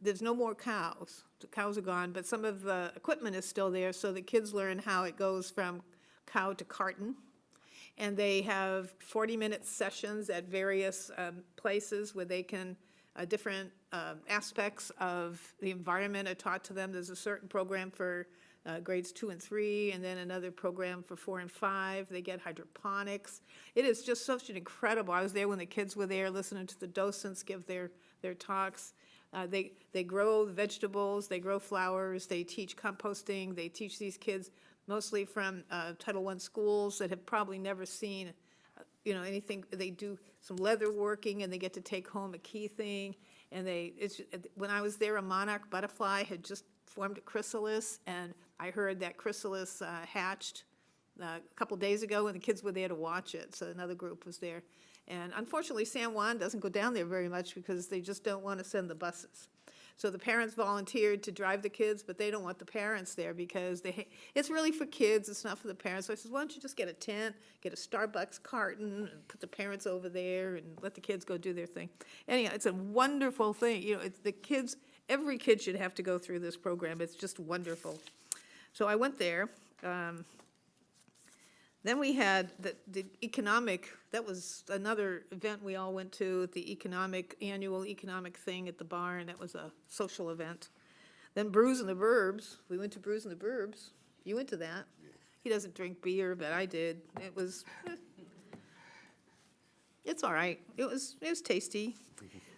there's no more cows. The cows are gone, but some of the equipment is still there, so the kids learn how it goes from cow to carton. And they have 40-minute sessions at various places where they can, different aspects of the environment are taught to them. There's a certain program for grades 2 and 3, and then another program for 4 and 5. They get hydroponics. It is just such an incredible, I was there when the kids were there listening to the docents give their talks. They grow vegetables, they grow flowers, they teach composting, they teach these kids mostly from Title I schools that have probably never seen, you know, anything. They do some leather working, and they get to take home a key thing. And when I was there, a monarch butterfly had just formed a chrysalis, and I heard that chrysalis hatched a couple days ago, and the kids were there to watch it, so another group was there. And unfortunately, San Juan doesn't go down there very much because they just don't want to send the buses. So the parents volunteered to drive the kids, but they don't want the parents there because it's really for kids, it's not for the parents. So I said, why don't you just get a tent, get a Starbucks carton, and put the parents over there and let the kids go do their thing. Anyhow, it's a wonderful thing. You know, it's the kids, every kid should have to go through this program. It's just wonderful. So I went there. Then we had the economic, that was another event we all went to, the annual economic thing at the barn. That was a social event. Then Brews in the Burbs, we went to Brews in the Burbs. You went to that. He doesn't drink beer, but I did. It was It's all right. It was tasty.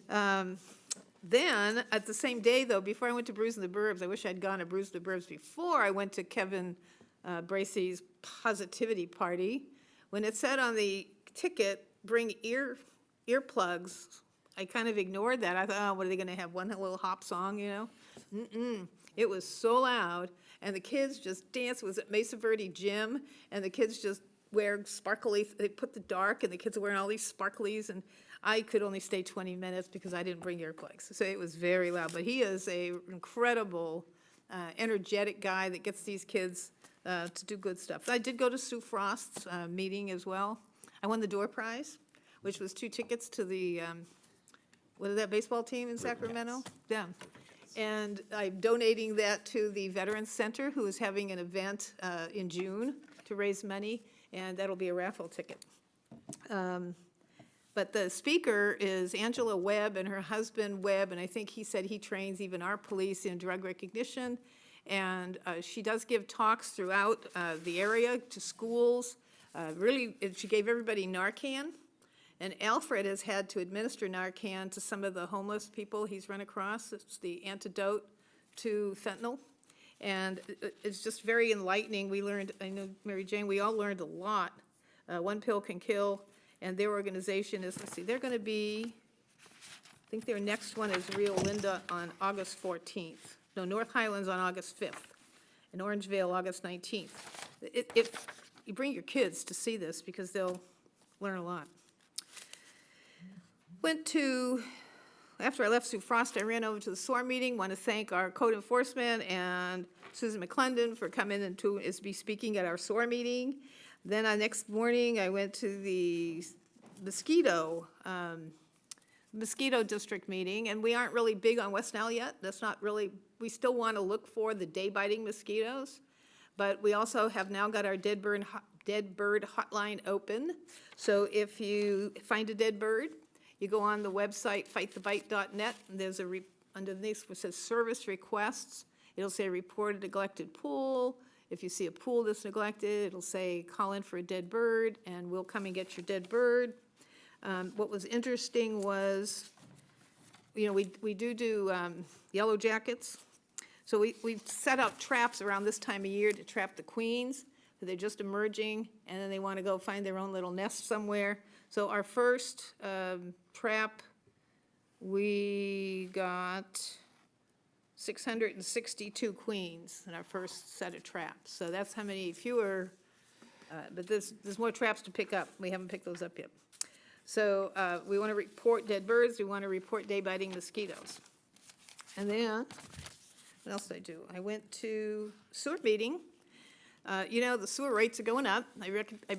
Then, at the same day, though, before I went to Brews in the Burbs, I wish I'd gone to Brews in the Burbs before I went to Kevin Bracey's positivity party. When it said on the ticket, bring earplugs, I kind of ignored that. I thought, oh, what are they gonna have, one little hop song, you know? Mm-mm. It was so loud, and the kids just danced. It was at Mesa Verde Gym, and the kids just wear sparkly, they put the dark, and the kids are wearing all these sparklies, and I could only stay 20 minutes because I didn't bring earplugs. So it was very loud, but he is a incredible, energetic guy that gets these kids to do good stuff. I did go to Sue Frost's meeting as well. I won the door prize, which was 2 tickets to the, what is that, baseball team in Sacramento? Yeah. And I'm donating that to the Veterans Center, who is having an event in June to raise money, and that'll be a raffle ticket. But the speaker is Angela Webb and her husband Webb, and I think he said he trains even our police in drug recognition. And she does give talks throughout the area to schools. Really, she gave everybody Narcan. And Alfred has had to administer Narcan to some of the homeless people he's run across. It's the antidote to fentanyl. And it's just very enlightening. We learned, I know, Mary Jane, we all learned a lot. One Pill Can Kill, and their organization is, let's see, they're going to be, I think their next one is Rio Linda on August 14th. No, North Highlands on August 5th, and Orangevale August 19th. If you bring your kids to see this, because they'll learn a lot. Went to, after I left Sue Frost, I ran over to the SOAR meeting. Want to thank our code enforcement and Susan McClendon for coming and to be speaking at our SOAR meeting. Then next morning, I went to the mosquito district meeting, and we aren't really big on West Nile yet. That's not really, we still want to look for the day-biting mosquitoes, but we also have now got our dead bird hotline open. So if you find a dead bird, you go on the website fightthebite.net, and there's underneath it says service requests. It'll say report a neglected pool. If you see a pool that's neglected, it'll say call in for a dead bird, and we'll come and get your dead bird. What was interesting was, you know, we do yellow jackets. So we set up traps around this time of year to trap the queens. So they're just emerging, and then they want to go find their own little nest somewhere. So our first trap, we got 662 queens in our first set of traps. So that's how many fewer, but there's more traps to pick up. We haven't picked those up yet. So we want to report dead birds. We want to report day-biting mosquitoes. And then, what else did I do? I went to sewer meeting. You know, the sewer rates are going up. I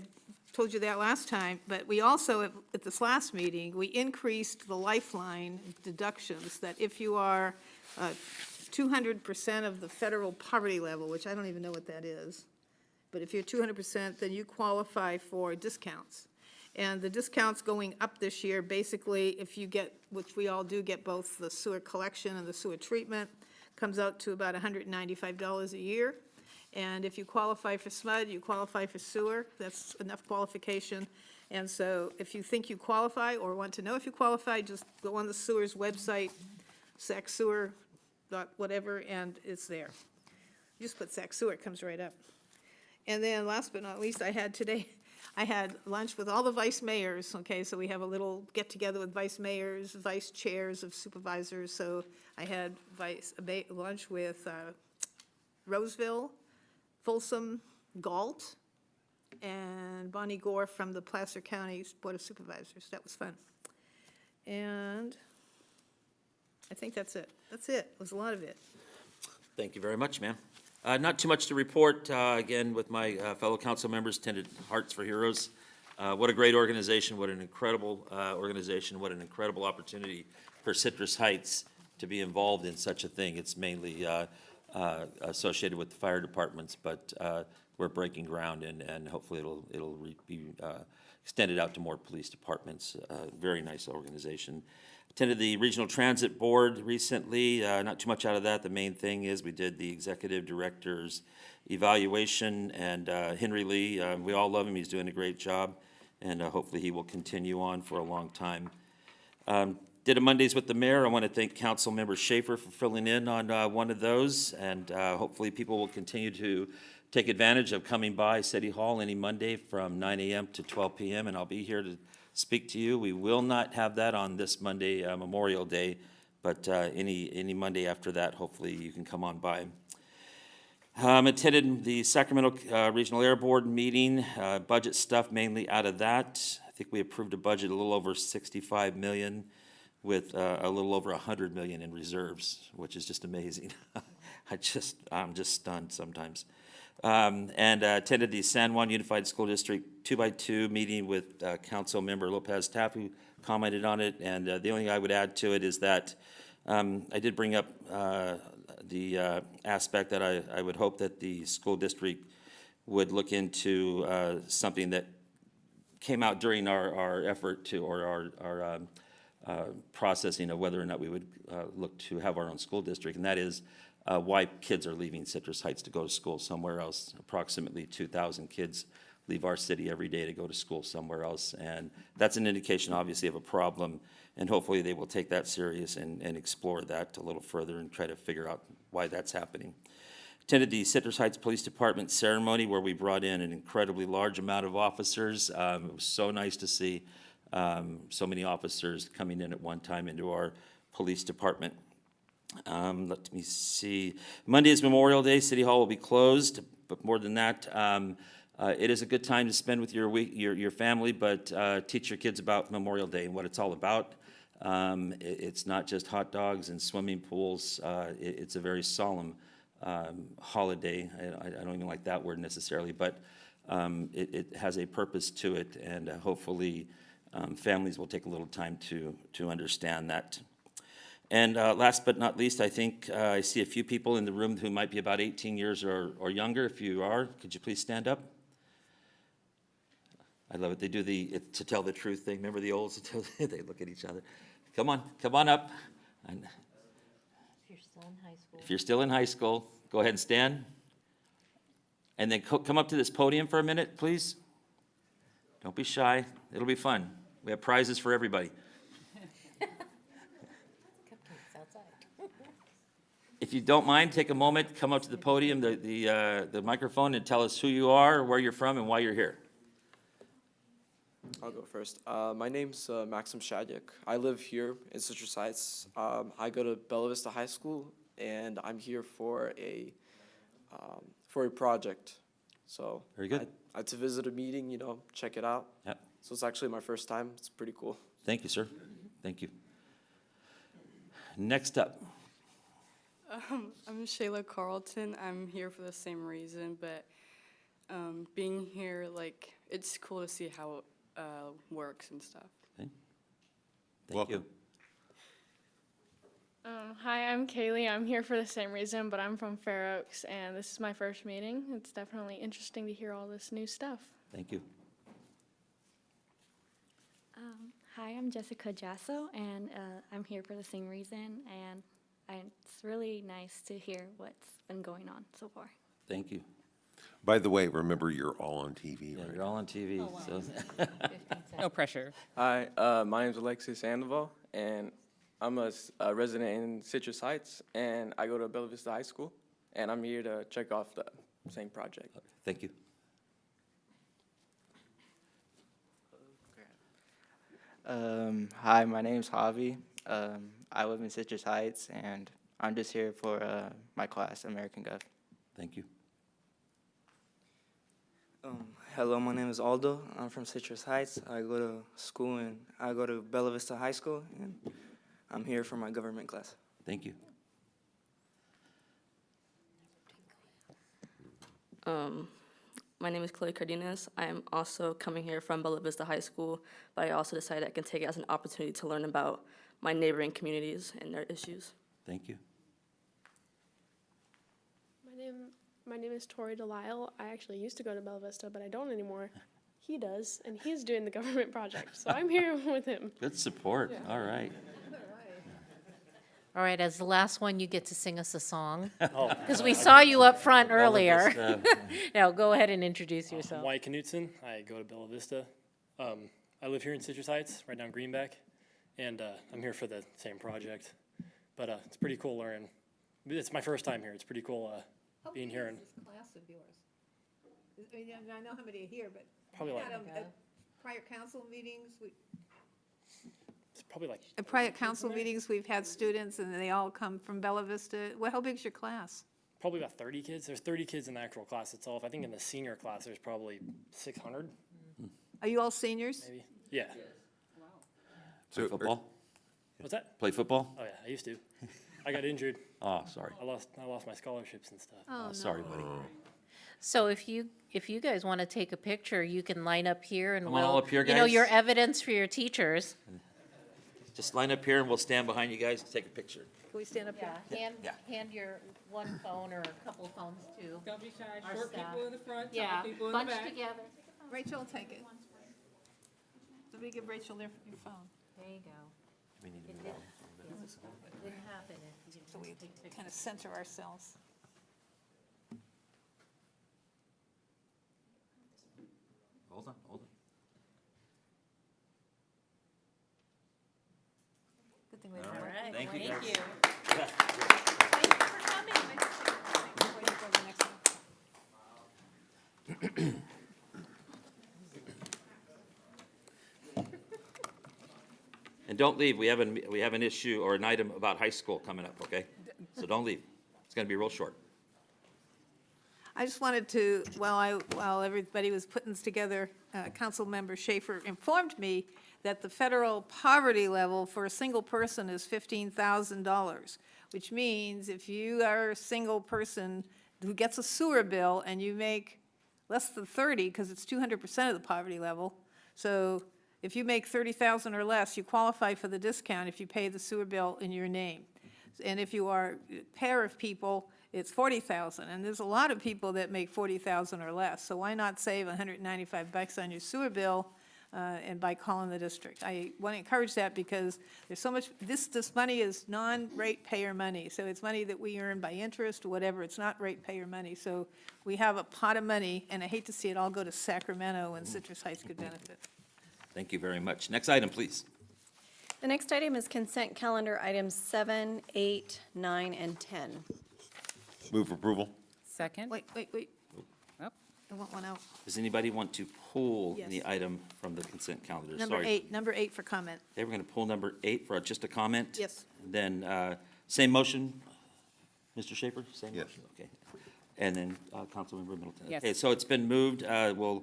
told you that last time, but we also, at this last meeting, we increased the lifeline deductions, that if you are 200% of the federal poverty level, which I don't even know what that is, but if you're 200%, then you qualify for discounts. And the discounts going up this year, basically, if you get, which we all do, get both the sewer collection and the sewer treatment, comes out to about $195 a year. And if you qualify for SMUD, you qualify for sewer. That's enough qualification. And so if you think you qualify or want to know if you qualify, just go on the sewer's website, sacsewer.whatever, and it's there. You just put Sac Sewer, it comes right up. And then last but not least, I had lunch with all the vice mayors, okay? So we have a little get-together with vice mayors, vice chairs of supervisors. So I had lunch with Roseville, Folsom, Galt, and Bonnie Gore from the Placer County Board of Supervisors. That was fun. And I think that's it. That's it. It was a lot of it. Thank you very much, ma'am. Not too much to report. Again, with my fellow council members, attended Hearts for Heroes. What a great organization. What an incredible organization. What an incredible opportunity for Citrus Heights to be involved in such a thing. It's mainly associated with the fire departments, but we're breaking ground, and hopefully it'll be extended out to more police departments. Very nice organization. Attended the Regional Transit Board recently. Not too much out of that. The main thing is we did the executive director's evaluation, and Henry Lee, we all love him. He's doing a great job. and hopefully he will continue on for a long time. Did a Mondays with the Mayor. I want to thank Councilmember Schaefer for filling in on one of those, and hopefully people will continue to take advantage of coming by City Hall any Monday from 9 a.m. to 12 p.m., and I'll be here to speak to you. We will not have that on this Monday, Memorial Day, but any Monday after that, hopefully you can come on by. Attended the Sacramento Regional Air Board meeting, budget stuff mainly out of that. I think we approved a budget a little over 65 million with a little over 100 million in reserves, which is just amazing. I'm just stunned sometimes. And attended the San Juan Unified School District 2x2 meeting with Council Member Lopez Taff, who commented on it. And the only thing I would add to it is that I did bring up the aspect that I would hope that the school district would look into something that came out during our effort to, or our processing of whether or not we would look to have our own school district, and that is why kids are leaving Citrus Heights to go to school somewhere else. Approximately 2,000 kids leave our city every day to go to school somewhere else, and that's an indication, obviously, of a problem, and hopefully they will take that serious and explore that a little further and try to figure out why that's happening. Attended the Citrus Heights Police Department ceremony where we brought in an incredibly large amount of officers. It was so nice to see so many officers coming in at one time into our police department. Let me see. Monday is Memorial Day. City Hall will be closed, but more than that, it is a good time to spend with your family, but teach your kids about Memorial Day and what it's all about. It's not just hot dogs and swimming pools. It's a very solemn holiday. I don't even like that word necessarily, but it has a purpose to it, and hopefully families will take a little time to understand that. And last but not least, I think I see a few people in the room who might be about 18 years or younger. If you are, could you please stand up? I love it. They do the to tell the truth thing. Remember the olds? They look at each other. Come on up. If you're still in high school. If you're still in high school, go ahead and stand. And then come up to this podium for a minute, please. Don't be shy. It'll be fun. We have prizes for everybody. Cupcakes outside. If you don't mind, take a moment, come up to the podium, the microphone, and tell us who you are, where you're from, and why you're here. I'll go first. My name's Maxim Shadyk. I live here in Citrus Heights. I go to Bella Vista High School, and I'm here for a project. So Very good. I to visit a meeting, check it out. Yep. So it's actually my first time. It's pretty cool. Thank you, sir. Thank you. Next up. I'm Shayla Carlton. I'm here for the same reason, but being here, it's cool to see how it works and stuff. Okay. Thank Welcome. you. Hi, I'm Kaylee. I'm here for the same reason, but I'm from Fair Oaks, and this is my first meeting. It's definitely interesting to hear all this new stuff. Thank you. Hi, I'm Jessica Jasso, and I'm here for the same reason, and it's really nice to hear what's been going on so far. Thank you. By the way, remember, you're all on TV, Yeah, right? you're all on TV. Oh, wow. So. No pressure. Hi, my name's Alexis Sandoval, and I'm a resident in Citrus Heights, and I go to Bella Vista High School, and I'm here to check off the same project. Thank you. Hi, my name's Javi. I live in Citrus Heights, and I'm just here for my class, American Gov. Thank you. Hello, my name is Aldo. I'm from Citrus Heights. I go to school, and I go to Bella Vista High School, and I'm here for my government class. Thank you. My name is Chloe Cardenas. I'm also coming here from Bella Vista High School, but I also decided I can take it as an opportunity to learn about my neighboring communities and their issues. Thank you. My name is Tori Delisle. I actually used to go to Bella Vista, but I don't anymore. He does, and he's doing the government project, so I'm here with him. Good support. Yeah. All right. All right, as the last one, you get to sing us a song. Oh. Because we saw you up front Bella earlier. Vista. Now, go ahead and introduce yourself. I'm Wyatt Knutson. I go to Bella Vista. I live here in Citrus Heights, right down Greenback, and I'm here for the same project. But it's pretty cool learning. It's my first time here. It's pretty cool being here. And This class of yours? I mean, I know how many are here, but Probably you like- had 'em at prior council meetings. it's probably like At prior council meetings, we've had students, and they all come from Bella Vista. Well, how big's your class? probably about 30 kids. There's 30 kids in the actual class itself. I think in the senior class, there's probably 600, Are you all seniors? maybe. Yeah. Play football? What's that? Play football? Oh, yeah, I used to. I got injured. Oh, sorry. I lost my scholarships and stuff. Oh, Sorry, no. buddy. So if you guys want to take a picture, you can line up here and Come on all we'll, up here, you know, guys. your evidence for your teachers. Just line up here and we'll stand behind you guys to take a picture. Can we stand up here? Hand your one phone or a couple phones to Don't be shy. our Short staff. people in the front, Yeah, tall people in the bunch back. together. Rachel will take it. Somebody give Rachel your phone. There you go. We need to It move didn't, on. it didn't happen if you So we didn't take pictures. kind of center ourselves. Hold on, hold on. Good thing we All have right. one. Thank you, Thank guys. you. Yeah. Thank you for coming. Waiting for the next one. And don't leave, we have an issue or an item about high school coming up, okay? So don't leave. It's gonna be real short. I just wanted to, while everybody was putting this together, Councilmember Schaefer informed me that the federal poverty level for a single person is $15,000, which means if you are a single person who gets a sewer bill and you make less than 30, because it's 200% of the poverty level, so if you make 30,000 or less, you qualify for the discount if you pay the sewer bill in your name. And if you are a pair of people, it's 40,000, and there's a lot of people that make 40,000 or less, so why not save $195 on your sewer bill, and by calling the district? I want to encourage that because there's so much, this money is non-ratepayer money, so it's money that we earn by interest or whatever, it's not ratepayer money, so we have a pot of money, and I hate to see it all go to Sacramento when Citrus Heights could benefit. Thank you very much. Next item, please. The next item is consent calendar items 7, 8, 9, and 10. Move approval. Second? Wait. Oh. I want one out. Does anybody want to pull Yes. the item from the consent calendar? Number Sorry. 8, number 8 for comment. Okay, we're gonna pull number 8 for just a comment. Yes. Then, same motion, Mr. Schaefer, same Yes. motion, okay. And then, Councilmember Middleton. Yes. Okay, so it's been moved, we'll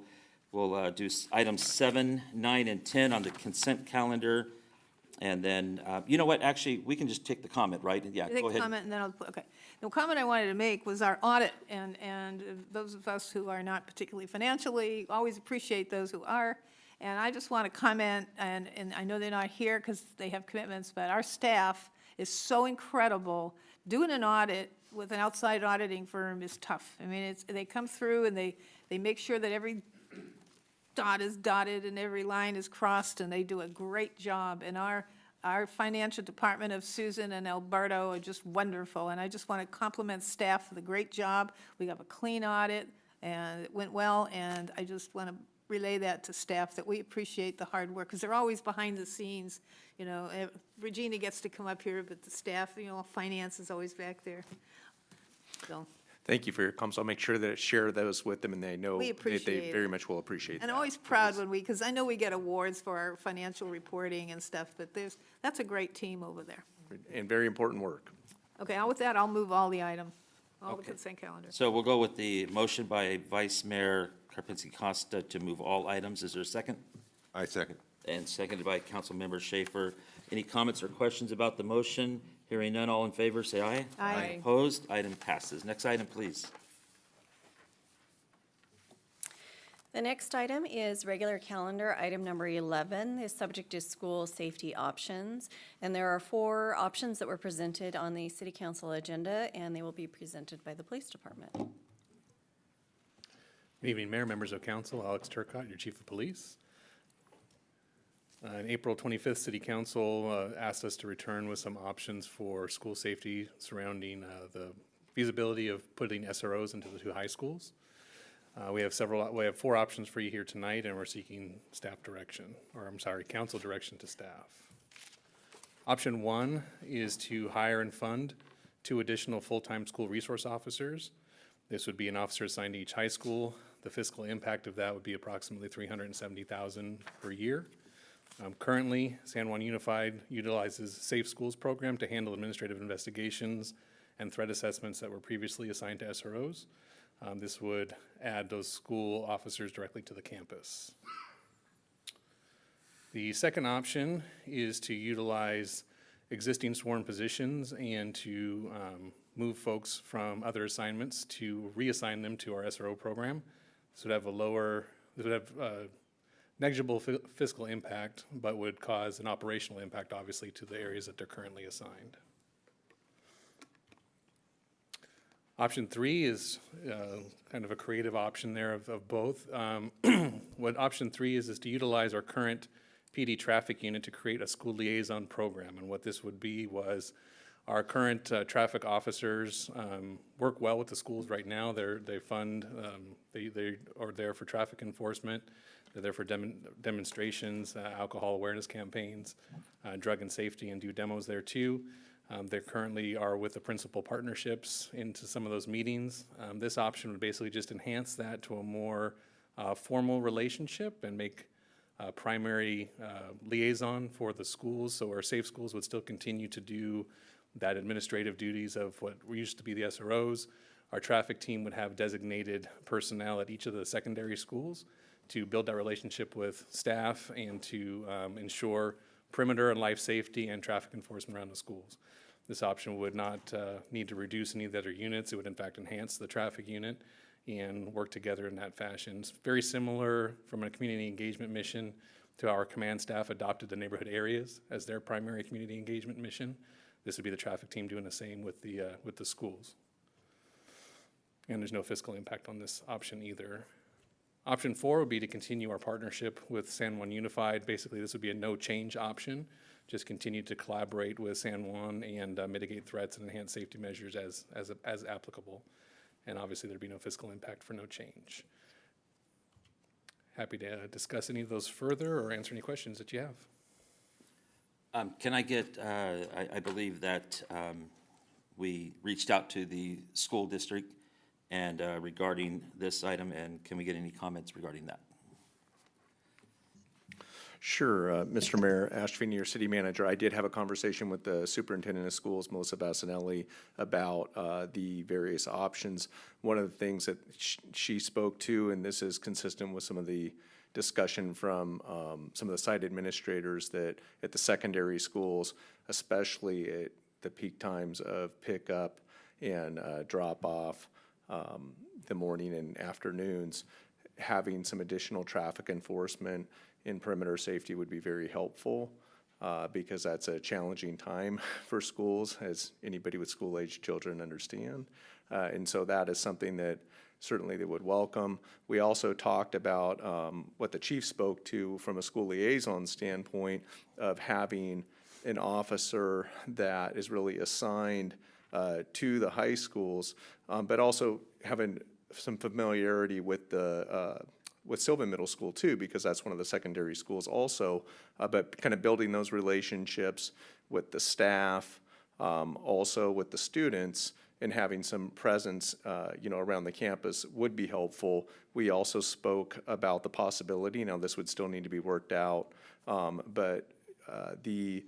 do items 7, 9, and 10 on the consent calendar. And then, you know what, actually, we can just take the comment, right? Yeah, Take go a ahead. comment and then I'll, okay. The comment I wanted to make was our audit, and those of us who are not particularly financially, always appreciate those who are. And I just want to comment, and I know they're not here because they have commitments, but our staff is so incredible. Doing an audit with an outside auditing firm is tough. I mean, they come through and they make sure that every dot is dotted and every line is crossed, and they do a great job. And our financial department of Susan and Alberto are just wonderful, and I just want to compliment staff for the great job. We have a clean audit, and it went well, and I just want to relay that to staff, that we appreciate the hard work, because they're always behind the scenes. You know, Regina gets to come up here, but the staff, you know, finance is always back there. So, Thank you for your comments. I'll make sure that I share those with them, and they know We that appreciate they it. very much will appreciate and that. I'm always proud when because I know we get awards for our financial reporting and stuff, but that's a great team over there. And very important work. Okay, with that, I'll move all the item, all the Okay. consent calendar. So we'll go with the motion by Vice Mayor Karpinski-Costa to move all items. Is there a second? I second. And seconded by Councilmember Schaefer. Any comments or questions about the motion? Hearing none, all in favor, say aye. Aye. Opposed? Item passes. Next item, please. The next item is regular calendar, item number 11. The subject is school safety options. And there are 4 options that were presented on the city council agenda, and they will be presented by the police department. Good evening, Mayor, members of council. Alex Turcott, your chief of police. On April 25th, City Council asked us to return with some options for school safety surrounding the feasibility of putting SROs into the 2 high schools. We have 4 options for you here tonight, and we're seeking council direction to staff. Option 1 is to hire and fund 2 additional full-time school resource officers. This would be an officer assigned to each high school. The fiscal impact of that would be approximately $370,000 per year. Currently, San Juan Unified utilizes Safe Schools program to handle administrative investigations and threat assessments that were previously assigned to SROs. This would add those school officers directly to the campus. The second option is to utilize existing sworn positions and to move folks from other assignments to reassign them to our SRO program. This would have negligible fiscal impact, but would cause an operational impact, obviously, to the areas that they're currently assigned. Option 3 is kind of a creative option there of both. What option 3 is to utilize our current PD traffic unit to create a school liaison program. And what this would be was our current traffic officers work well with the schools right now. They are there for traffic enforcement. They're there for demonstrations, alcohol awareness campaigns, drug and safety, and do demos there too. They currently are with the principal partnerships into some of those meetings. This option would basically just enhance that to a more formal relationship and make primary liaison for the schools. So our Safe Schools would still continue to do that administrative duties of what used to be the SROs. Our traffic team would have designated personnel at each of the secondary schools to build that relationship with staff and to ensure perimeter and life safety and traffic enforcement around the schools. This option would not need to reduce any of the other units. It would in fact enhance the traffic unit and work together in that fashion. It's very similar from a community engagement mission to our command staff adopted the neighborhood areas as their primary community engagement mission. This would be the traffic team doing the same with the schools. And there's no fiscal impact on this option either. Option 4 would be to continue our partnership with San Juan Unified. Basically, this would be a no change option. Just continue to collaborate with San Juan and mitigate threats and enhance safety measures as applicable. And obviously, there'd be no fiscal impact for no change. Happy to discuss any of those further or answer any questions that you have. Can I get, I believe that we reached out to the school district and regarding this item, and can we get any comments regarding that? Sure, Mr. Mayor, Ash Feeney, your city manager. I did have a conversation with the superintendent of schools, Melissa Bassanelli, about the various options. One of the things that she spoke to, and this is consistent with some of the discussion from some of the site administrators, that at the secondary schools, especially at the peak times of pickup and drop off, the morning and afternoons, having some additional traffic enforcement in perimeter safety would be very helpful, because that's a challenging time for schools, as anybody with school-age children understand. And so that is something that certainly they would welcome. We also talked about what the chief spoke to from a school liaison standpoint of having an officer that is really assigned to the high schools, but also having some familiarity with the with Sylvan Middle School too, because that's one of the secondary schools also, but kind of building those relationships with the staff, also with the students, and having some presence, around the campus would be helpful. We also spoke about the possibility, now this would still need to be worked out, but the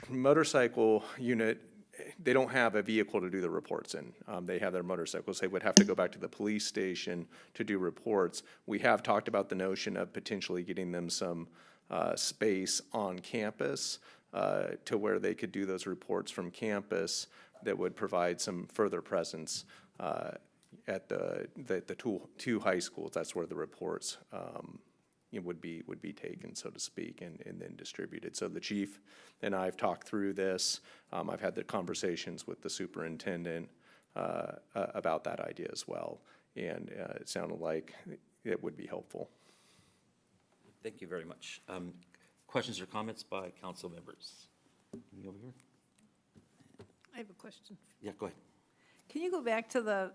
motorcycle unit, they don't have a vehicle to do the reports in. They have their motorcycles. They would have to go back to the police station to do reports. We have talked about the notion of potentially getting them some space on campus to where they could do those reports from campus that would provide some further presence at the two high schools. That's where the reports would be taken, so to speak, and then distributed. So the chief and I have talked through this. I've had the conversations with the superintendent about that idea as well, and it sounded like it would be helpful. Thank you very much. Questions or comments by council members? Any over here? I have a question. Yeah, go ahead. Can you go back to the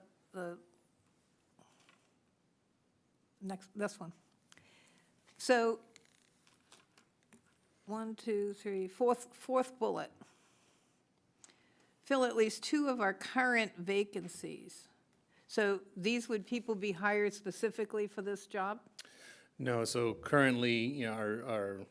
this one. So, fourth bullet. Fill at least 2 of our current vacancies. So these would people be hired specifically for this job? No, so currently, you know,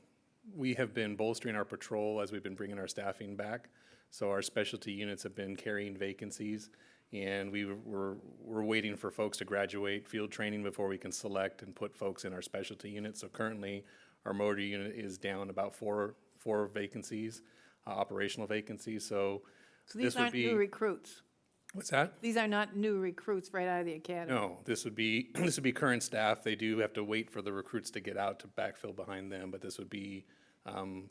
we have been bolstering our patrol as we've been bringing our staffing back. So our specialty units have been carrying vacancies, and we're waiting for folks to graduate field training before we can select and put folks in our specialty unit. So currently, our motor unit is down about four vacancies, operational vacancies. So these this would aren't be. new recruits? What's that? These are not new recruits right out of the academy? No, this would be current staff. They do have to wait for the recruits to get out to backfill behind them, but this would be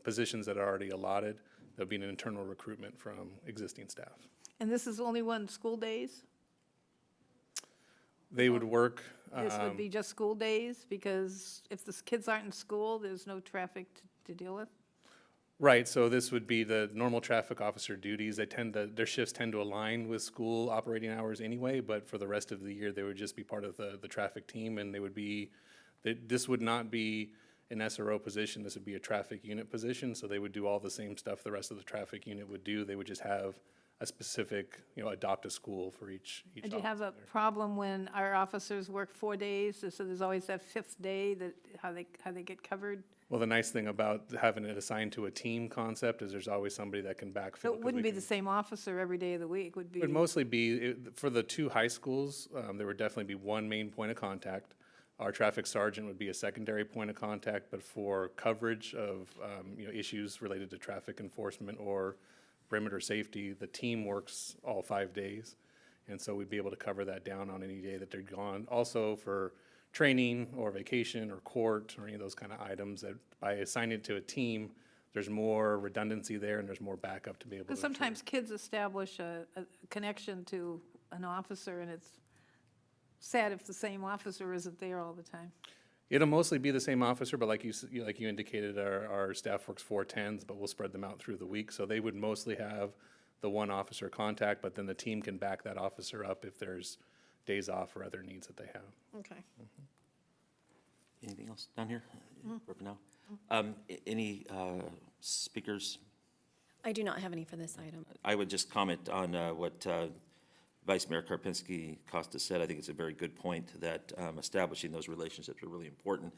positions that are already allotted. There'll be an internal recruitment from existing staff. And this is only one school days? They would work. This would be just school days? Because if the kids aren't in school, there's no traffic to deal with? Right, so this would be the normal traffic officer duties. Their shifts tend to align with school operating hours anyway, but for the rest of the year, they would just be part of the traffic team, and this would not be an SRO position, this would be a traffic unit position, so they would do all the same stuff the rest of the traffic unit would do. They would just have a specific, adopt a school for each And do you have a officer. problem when our officers work 4 days, so there's always that 5th day, that how they get covered? Well, the nice thing about having it assigned to a team concept is there's always somebody that can backfill. So it 'cause wouldn't we be the same officer every day of the week, would be? It would mostly be, for the 2 high schools, there would definitely be one main point of contact. Our traffic sergeant would be a secondary point of contact, but for coverage of, issues related to traffic enforcement or perimeter safety, the team works all 5 days. And so we'd be able to cover that down on any day that they're gone. Also for training or vacation or court or any of those kind of items, that by assigning it to a team, there's more redundancy there and there's more backup to be able to. Because sometimes kids establish a connection to an officer, and it's sad if the same officer isn't there all the time. It'll mostly be the same officer, but like you indicated, our staff works 4 10s, but we'll spread them out through the week. So they would mostly have the one officer contact, but then the team can back that officer up if there's days off or other needs that they have. Okay. Anything else down here? For now? Any speakers? I do not have any for this item. I would just comment on what Vice Mayor Karpinski-Costa said. I think it's a very good point that establishing those relationships are really important.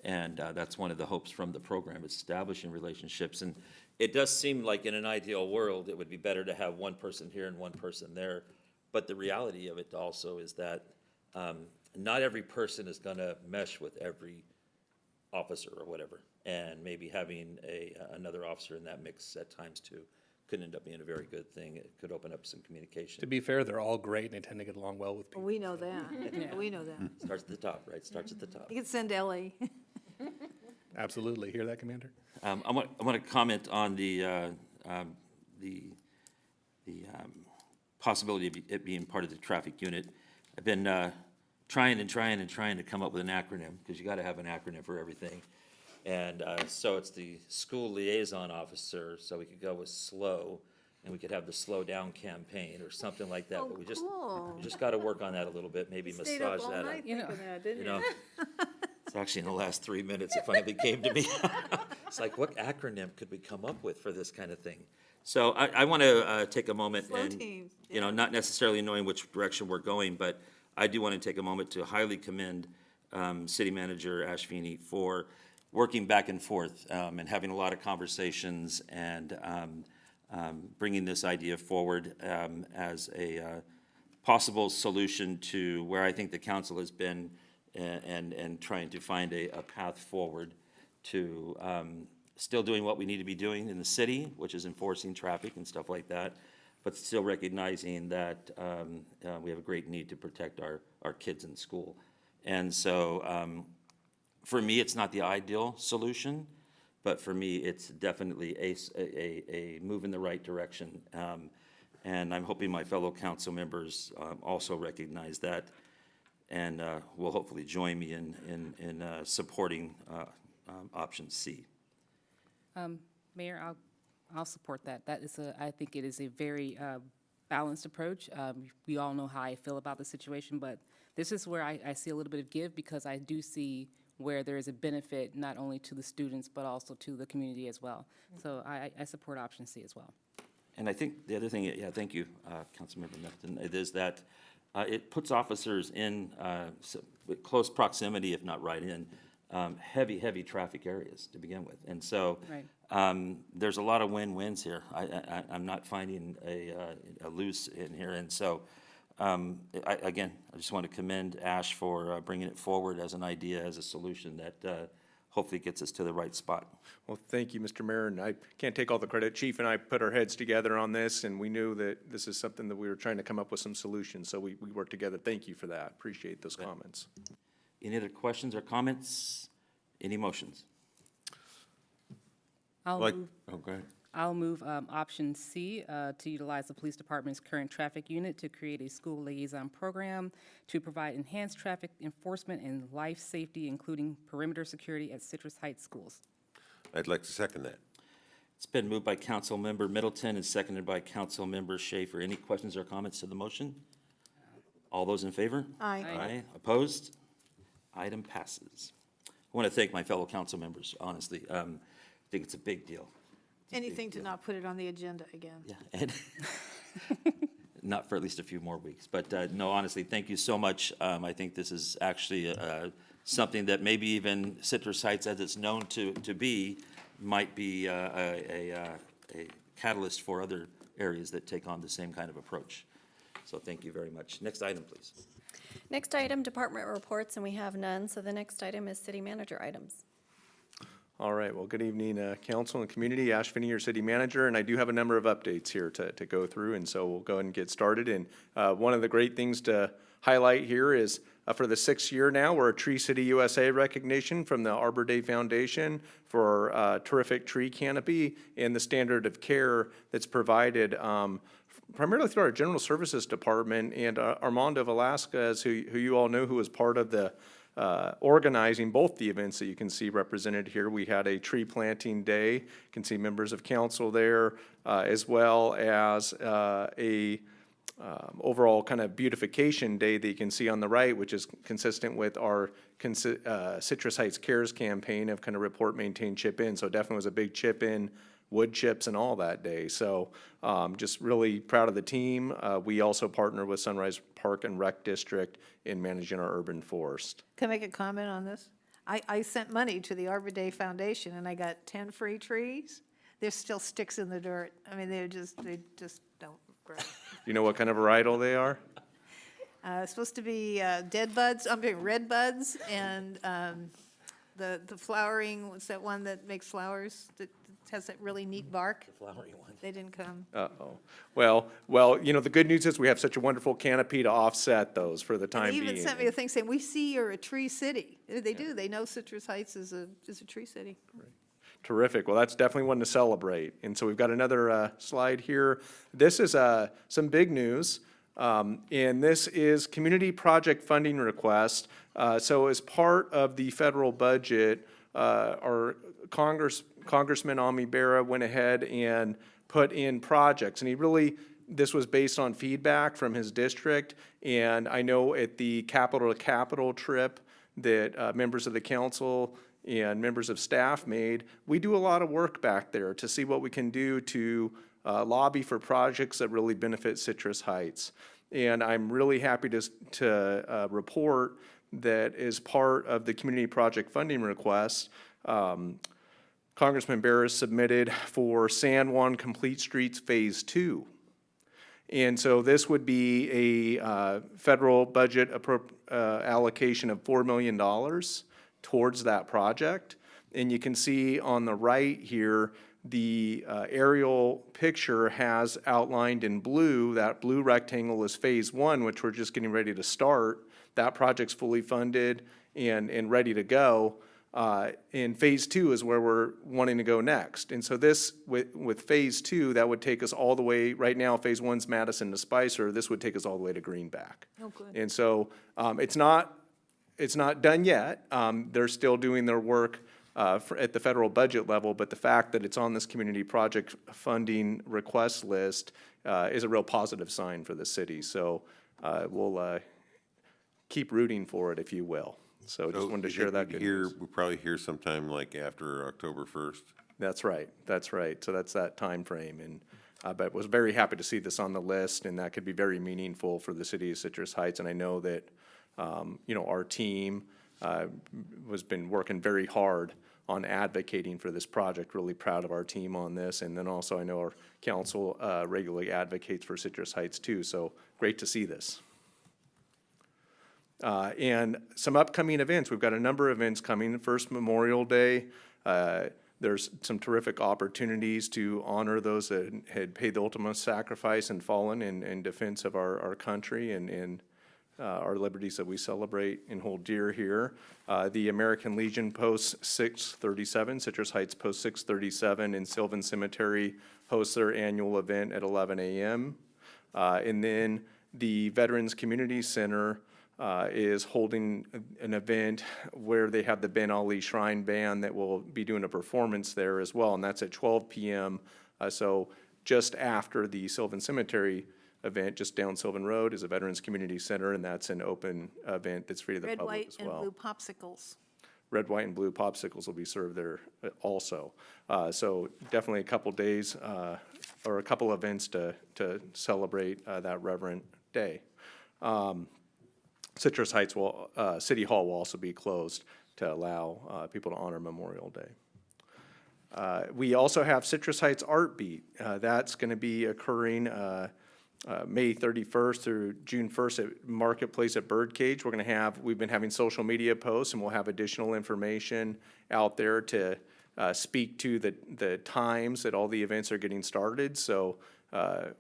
And that's one of the hopes from the program, is establishing relationships. And it does seem like in an ideal world, it would be better to have one person here and one person there. But the reality of it also is that not every person is going to mesh with every officer or whatever. And maybe having another officer in that mix at times too could end up being a very good thing. It could open up some communication. To be fair, they're all great and they tend to get along well with people. We know that. We know that. Starts at the top, right? Starts at the top. You can send Ellie. Absolutely. Hear that, Commander? I want to comment on the possibility of it being part of the traffic unit. I've been trying to come up with an acronym, because you got to have an acronym for everything. And so it's the school liaison officer, so we could go with SLOW, and we could have the Slow Down campaign or something like that. But we just got to work on that a little bit, maybe Stayed up massage all that. night thinking that, didn't You know, you? it's actually in the last 3 minutes it finally came to me. It's like, what acronym could we come up with for this kind of thing? So I want to take a moment Slow and, teams, not necessarily knowing which direction we're going, but I do want to take a moment to highly commend City Manager Ashvini for working back and forth and having a lot of conversations and bringing this idea forward as a possible solution to where I think the council has been and trying to find a path forward to still doing what we need to be doing in the city, which is enforcing traffic and stuff like that, but still recognizing that we have a great need to protect our kids in school. And so for me, it's not the ideal solution, but for me, it's definitely a move in the right direction. And I'm hoping my fellow council members also recognize that and will hopefully join me in supporting option C. Mayor, I'll support that. I think it is a very balanced approach. We all know how I feel about the situation, but this is where I see a little bit of give, because I do see where there is a benefit not only to the students, but also to the community as well. So I support option C as well. And I think the other thing, yeah, thank you, Councilmember Middleton, it is that it puts officers in close proximity, if not right in, heavy traffic areas to begin with. And so there's a lot of win-wins here. I'm not finding a lose in here. And so, again, I just want to commend Ash for bringing it forward as an idea, as a solution that hopefully gets us to the right spot. Well, thank you, Mr. Mayor, and I can't take all the credit. Chief and I put our heads together on this, and we knew that this is something that we were trying to come up with some solutions, so we worked together. Thank you for that. Appreciate those comments. Any other questions or comments? Any motions? I'll Like, move, oh, go ahead. I'll move option C to utilize the police department's current traffic unit to create a school liaison program to provide enhanced traffic enforcement and life safety, including perimeter security at Citrus Heights schools. I'd like to second that. It's been moved by Councilmember Middleton and seconded by Councilmember Schaefer. Any questions or comments to the motion? All those in favor? Aye. Aye. Opposed? Item passes. I want to thank my fellow council members, honestly. I think it's a big deal. Anything to not put it on the agenda again. Yeah, and not for at least a few more weeks. But no, honestly, thank you so much. I think this is actually something that maybe even Citrus Heights, as it's known to be, might be a catalyst for other areas that take on the same kind of approach. So thank you very much. Next item, please. Next item, department reports, and we have none. So the next item is city manager items. All right, well, good evening, council and community. Ash Finney, your city manager, and I do have a number of updates here to go through, and so we'll go ahead and get started. And one of the great things to highlight here is for the 6th year now, we're a Tree City USA recognition from the Arbor Day Foundation for terrific tree canopy and the standard of care that's provided primarily through our General Services Department, and Armando Velasquez, who you all know, who was part of the organizing both the events that you can see represented here. We had a tree planting day. You can see members of council there, as well as a overall kind of beautification day that you can see on the right, which is consistent with our Citrus Heights Cares campaign of kind of report, maintain, chip in. So it definitely was a big chip in, wood chips and all that day. So just really proud of the team. We also partner with Sunrise Park and Rec District in managing our urban forest. Can I make a comment on this? I sent money to the Arbor Day Foundation, and I got 10 free trees. There's still sticks in the dirt. I mean, they just don't grow. You know what kind of varietal they are? It's supposed to be dead buds, red buds, and the flowering, what's that one that makes flowers, that has that really neat bark? The flowery one. They didn't come. Uh-oh. Well, you know, the good news is we have such a wonderful canopy to offset those for the time They being. even sent me a thing saying, we see you're a tree city. They do, they know Citrus Heights is a tree city. Terrific. Well, that's definitely one to celebrate. And so we've got another slide here. This is some big news, and this is community project funding request. So as part of the federal budget, our Congressman Ami Bera went ahead and put in projects, and this was based on feedback from his district. And I know at the Capital to Capital trip that members of the council and members of staff made, we do a lot of work back there to see what we can do to lobby for projects that really benefit Citrus Heights. And I'm really happy to report that as part of the community project funding request, Congressman Barris submitted for San Juan Complete Streets Phase 2. And so this would be a federal budget allocation of $4 million towards that project. And you can see on the right here, the aerial picture has outlined in blue, that blue rectangle is Phase 1, which we're just getting ready to start. That project's fully funded and ready to go. And Phase 2 is where we're wanting to go next. And so this, with Phase 2, that would take us all the way, right now, Phase 1's Madison to Spicer, this would take us all the way to Greenback. Oh, good. And so it's not done yet. They're still doing their work at the federal budget level, but the fact that it's on this community project funding request list is a real positive sign for the city. So we'll keep rooting for it, if you will. So just wanted to share that good news. We'll probably hear sometime like after October 1st. That's right, that's right. So that's that time frame, and but was very happy to see this on the list, and that could be very meaningful for the city of Citrus Heights. And I know that, you know, our team has been working very hard on advocating for this project. Really proud of our team on this. And then also I know our council regularly advocates for Citrus Heights too. So great to see this. And some upcoming events. We've got a number of events coming. First, Memorial Day. There's some terrific opportunities to honor those that had paid the ultimate sacrifice and fallen in defense of our country and our liberties that we celebrate and hold dear here. The American Legion Post 637, Citrus Heights Post 637 in Sylvan Cemetery hosts their annual event at 11 a.m. And then the Veterans Community Center is holding an event where they have the Ben Ali Shrine Band that will be doing a performance there as well, and that's at 12 p.m. So just after the Sylvan Cemetery event, just down Sylvan Road is a Veterans Community Center, and that's an open event that's free to the Red, public white, as and well. blue popsicles. Red, white, and blue popsicles will be served there also. So definitely a couple days or a couple events to celebrate that reverent day. Citrus Heights City Hall will also be closed to allow people to honor Memorial Day. We also have Citrus Heights Art Beat. That's going to be occurring May 31st through June 1st at Marketplace at Birdcage. We've been having social media posts, and we'll have additional information out there to speak to the times that all the events are getting started. So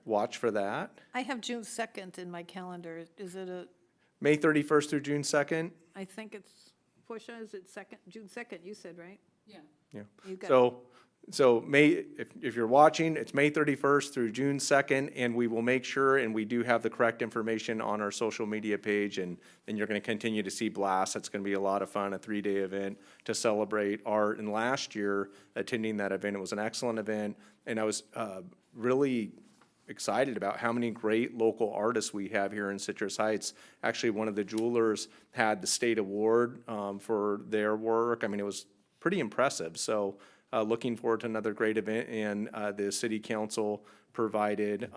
watch for that. I have June 2nd in my calendar. Is it May 31st through June 2nd. I think it's, Portia, is it June 2nd, you said, right? Yeah. Yeah. You got So May, if you're watching, it's May 31st through June 2nd, and we will make sure, and we do have the correct information on our social media page, and you're going to continue to see blasts. It's going to be a lot of fun, a 3-day event to celebrate art. And last year, attending that event, it was an excellent event, and I was really excited about how many great local artists we have here in Citrus Heights. Actually, one of the jewelers had the state award for their work. I mean, it was pretty impressive. So looking forward to another great event, and the city council provided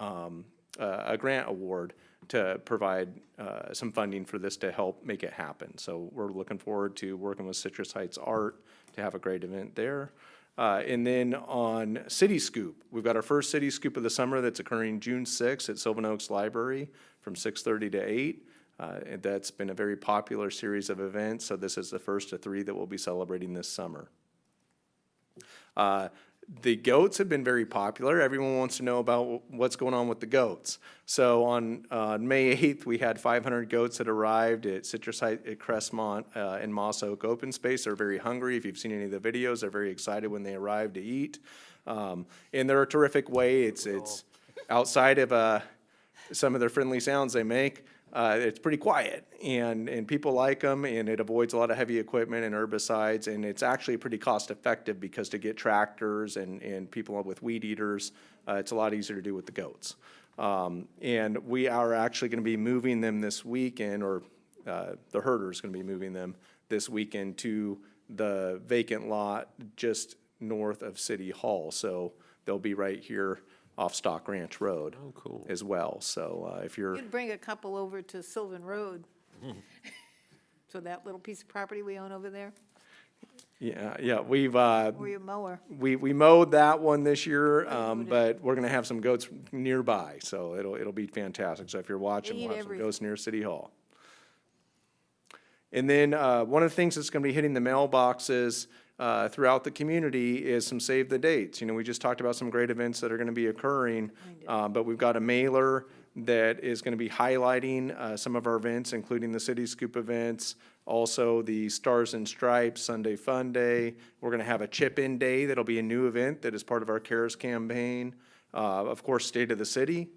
a grant award to provide some funding for this to help make it happen. So we're looking forward to working with Citrus Heights Art to have a great event there. And then on City Scoop, we've got our first City Scoop of the summer that's occurring June 6th at Sylvan Oaks Library from 6:30 to 8. And that's been a very popular series of events, so this is the first of 3 that we'll be celebrating this summer. The goats have been very popular. Everyone wants to know about what's going on with the goats. So on May 8th, we had 500 goats that arrived at Citrus Heights at Crestmont and Moss Oak Open Space. They're very hungry. If you've seen any of the videos, they're very excited when they arrive to eat. And they're a terrific way. It's outside of some of their friendly sounds they make. It's pretty quiet, and people like them, and it avoids a lot of heavy equipment and herbicides, and it's actually pretty cost-effective because to get tractors and people with weed eaters, it's a lot easier to do with the goats. And we are actually going to be moving them this weekend, or the herder's going to be moving them this weekend to the vacant lot just north of City Hall. So they'll be right here off Stock Ranch Road as well. So if you're... You'd bring a couple over to Sylvan Road. So that little piece of property we own over there, Yeah, we've, or your mower. we mowed that one this year, but we're gonna have some goats nearby, so it'll be fantastic. So if you're watching, They eat we'll have some everything. goats near City Hall. And then, one of the things that's gonna be hitting the mailboxes, throughout the community is some save the dates. You know, we just talked about some great events that are gonna be occurring, but we've got a mailer that is gonna be highlighting, some of our events, including the City Scoop events, also the Stars and Stripes Sunday Fun Day. We're gonna have a Chip-In Day that'll be a new event that is part of our CARES campaign. Of course, State of the City,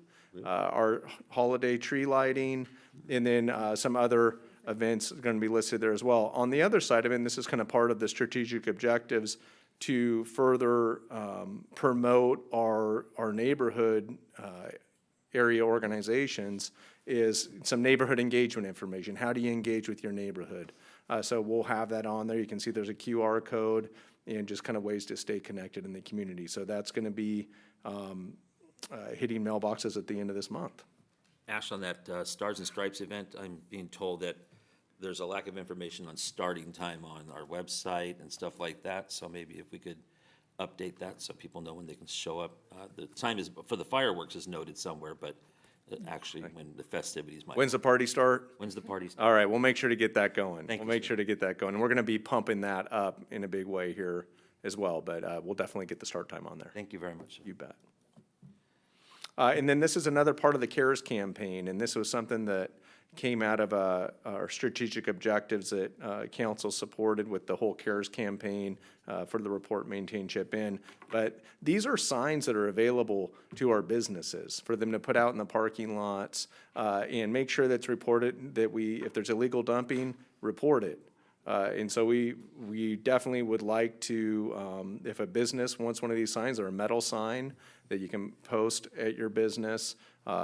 our holiday tree lighting, and then, some other events are going to be listed there as well. On the other side of it, and this is kind of part of the strategic objectives to further promote our neighborhood area organizations is some neighborhood engagement information. How do you engage with your neighborhood? So we'll have that on there. You can see there's a QR code and just kind of ways to stay connected in the community. So that's going to be hitting mailboxes at the end of this month. Ash, on that Stars and Stripes event, I'm being told that there's a lack of information on starting time on our website and stuff like that, so maybe if we could update that so people know when they can show up. The time is, for the fireworks is noted somewhere, but actually when the festivities might. When's the party start? When's the party start? All right, we'll make sure to get that going. Thank We'll you, make sure to get that going. And we're going to be pumping that up in a big way here as well, but we'll definitely get the start time on there. Thank you very much. You bet. And then this is another part of the CARES campaign, and this was something that came out of our strategic objectives that council supported with the whole CARES campaign for the report, maintain, chip in. But these are signs that are available to our businesses for them to put out in the parking lots and make sure that's reported, that if there's illegal dumping, report it. And so we definitely would like to, if a business wants one of these signs, or a metal sign that you can post at your business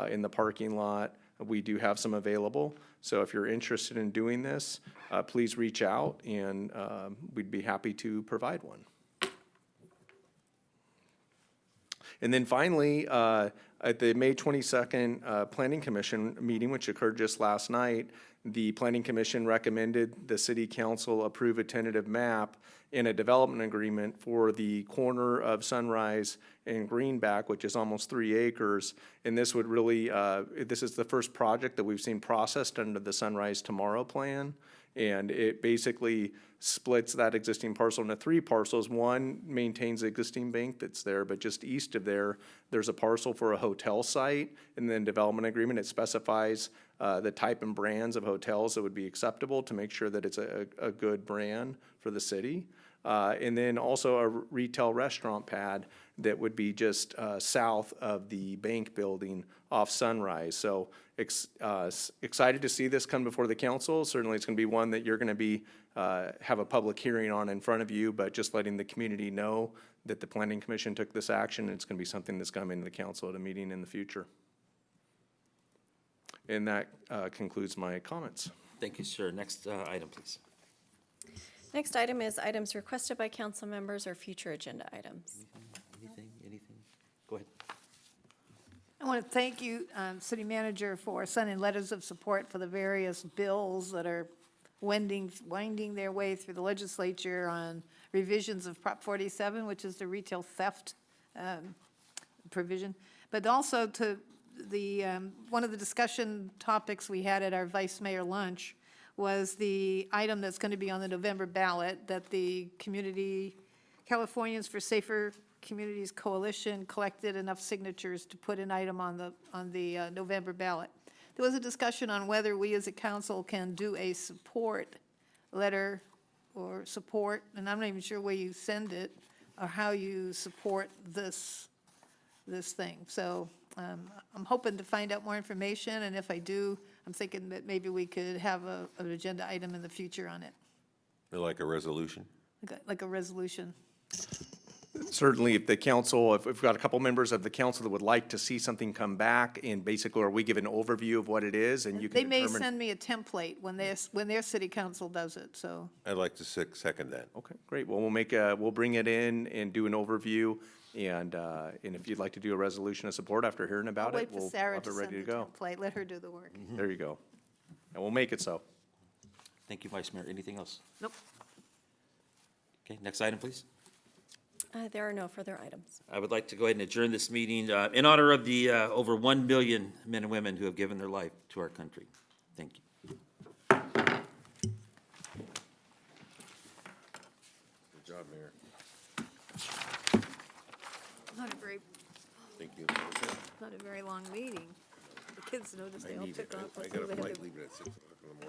in the parking lot, we do have some available. So if you're interested in doing this, please reach out and we'd be happy to provide one. And then finally, at the May 22nd Planning Commission meeting, which occurred just last night, the Planning Commission recommended the City Council approve a tentative map in a development agreement for the corner of Sunrise and Greenback, which is almost 3 acres. And this would really, this is the first project that we've seen processed under the Sunrise Tomorrow plan. And it basically splits that existing parcel into 3 parcels. One maintains the existing bank that's there, but just east of there, there's a parcel for a hotel site. And then development agreement, it specifies the type and brands of hotels that would be acceptable to make sure that it's a good brand for the city. And then also a retail restaurant pad that would be just south of the bank building off Sunrise. So excited to see this come before the council. Certainly it's going to be one that you're going to be have a public hearing on in front of you, but just letting the community know that the Planning Commission took this action. It's going to be something that's coming to the council at a meeting in the future. And that concludes my comments. Thank you, sir. Next item, please. Next item is items requested by council members or future agenda items. Anything? Go ahead. I want to thank you, City Manager, for sending letters of support for the various bills that are winding their way through the legislature on revisions of Prop 47, which is the retail theft provision, but also to the one of the discussion topics we had at our vice mayor lunch was the item that's going to be on the November ballot that the Californians for Safer Communities Coalition collected enough signatures to put an item on the November ballot. There was a discussion on whether we as a council can do a support letter or support, and I'm not even sure where you send it or how you support this thing. So I'm hoping to find out more information, and if I do, I'm thinking that maybe we could have an agenda item in the future on it, Like a resolution? like a resolution. Certainly, if the council, if we've got a couple members of the council that would like to see something come back, and basically, or we give an overview of what it is, and you can They may determine. send me a template when their city council does it, so. I'd like to second that. Okay, great. Well, we'll bring it in and do an overview, and if you'd like to do a resolution of support after hearing I'll about wait it, for we'll Sarah have to it ready send to the go. template, let her do the work. There you go. And we'll make it so. Thank you, Vice Mayor. Anything else? Nope. Okay, next item, please. There are no further items. I would like to go ahead and adjourn this meeting in honor of the over 1 million men and women who have given their life to our country. Thank you. Good job, Mayor. Not a very, Thank you. not a very long meeting. The kids noticed they all took off. I got a flight leaving at 6 o'clock in the morning.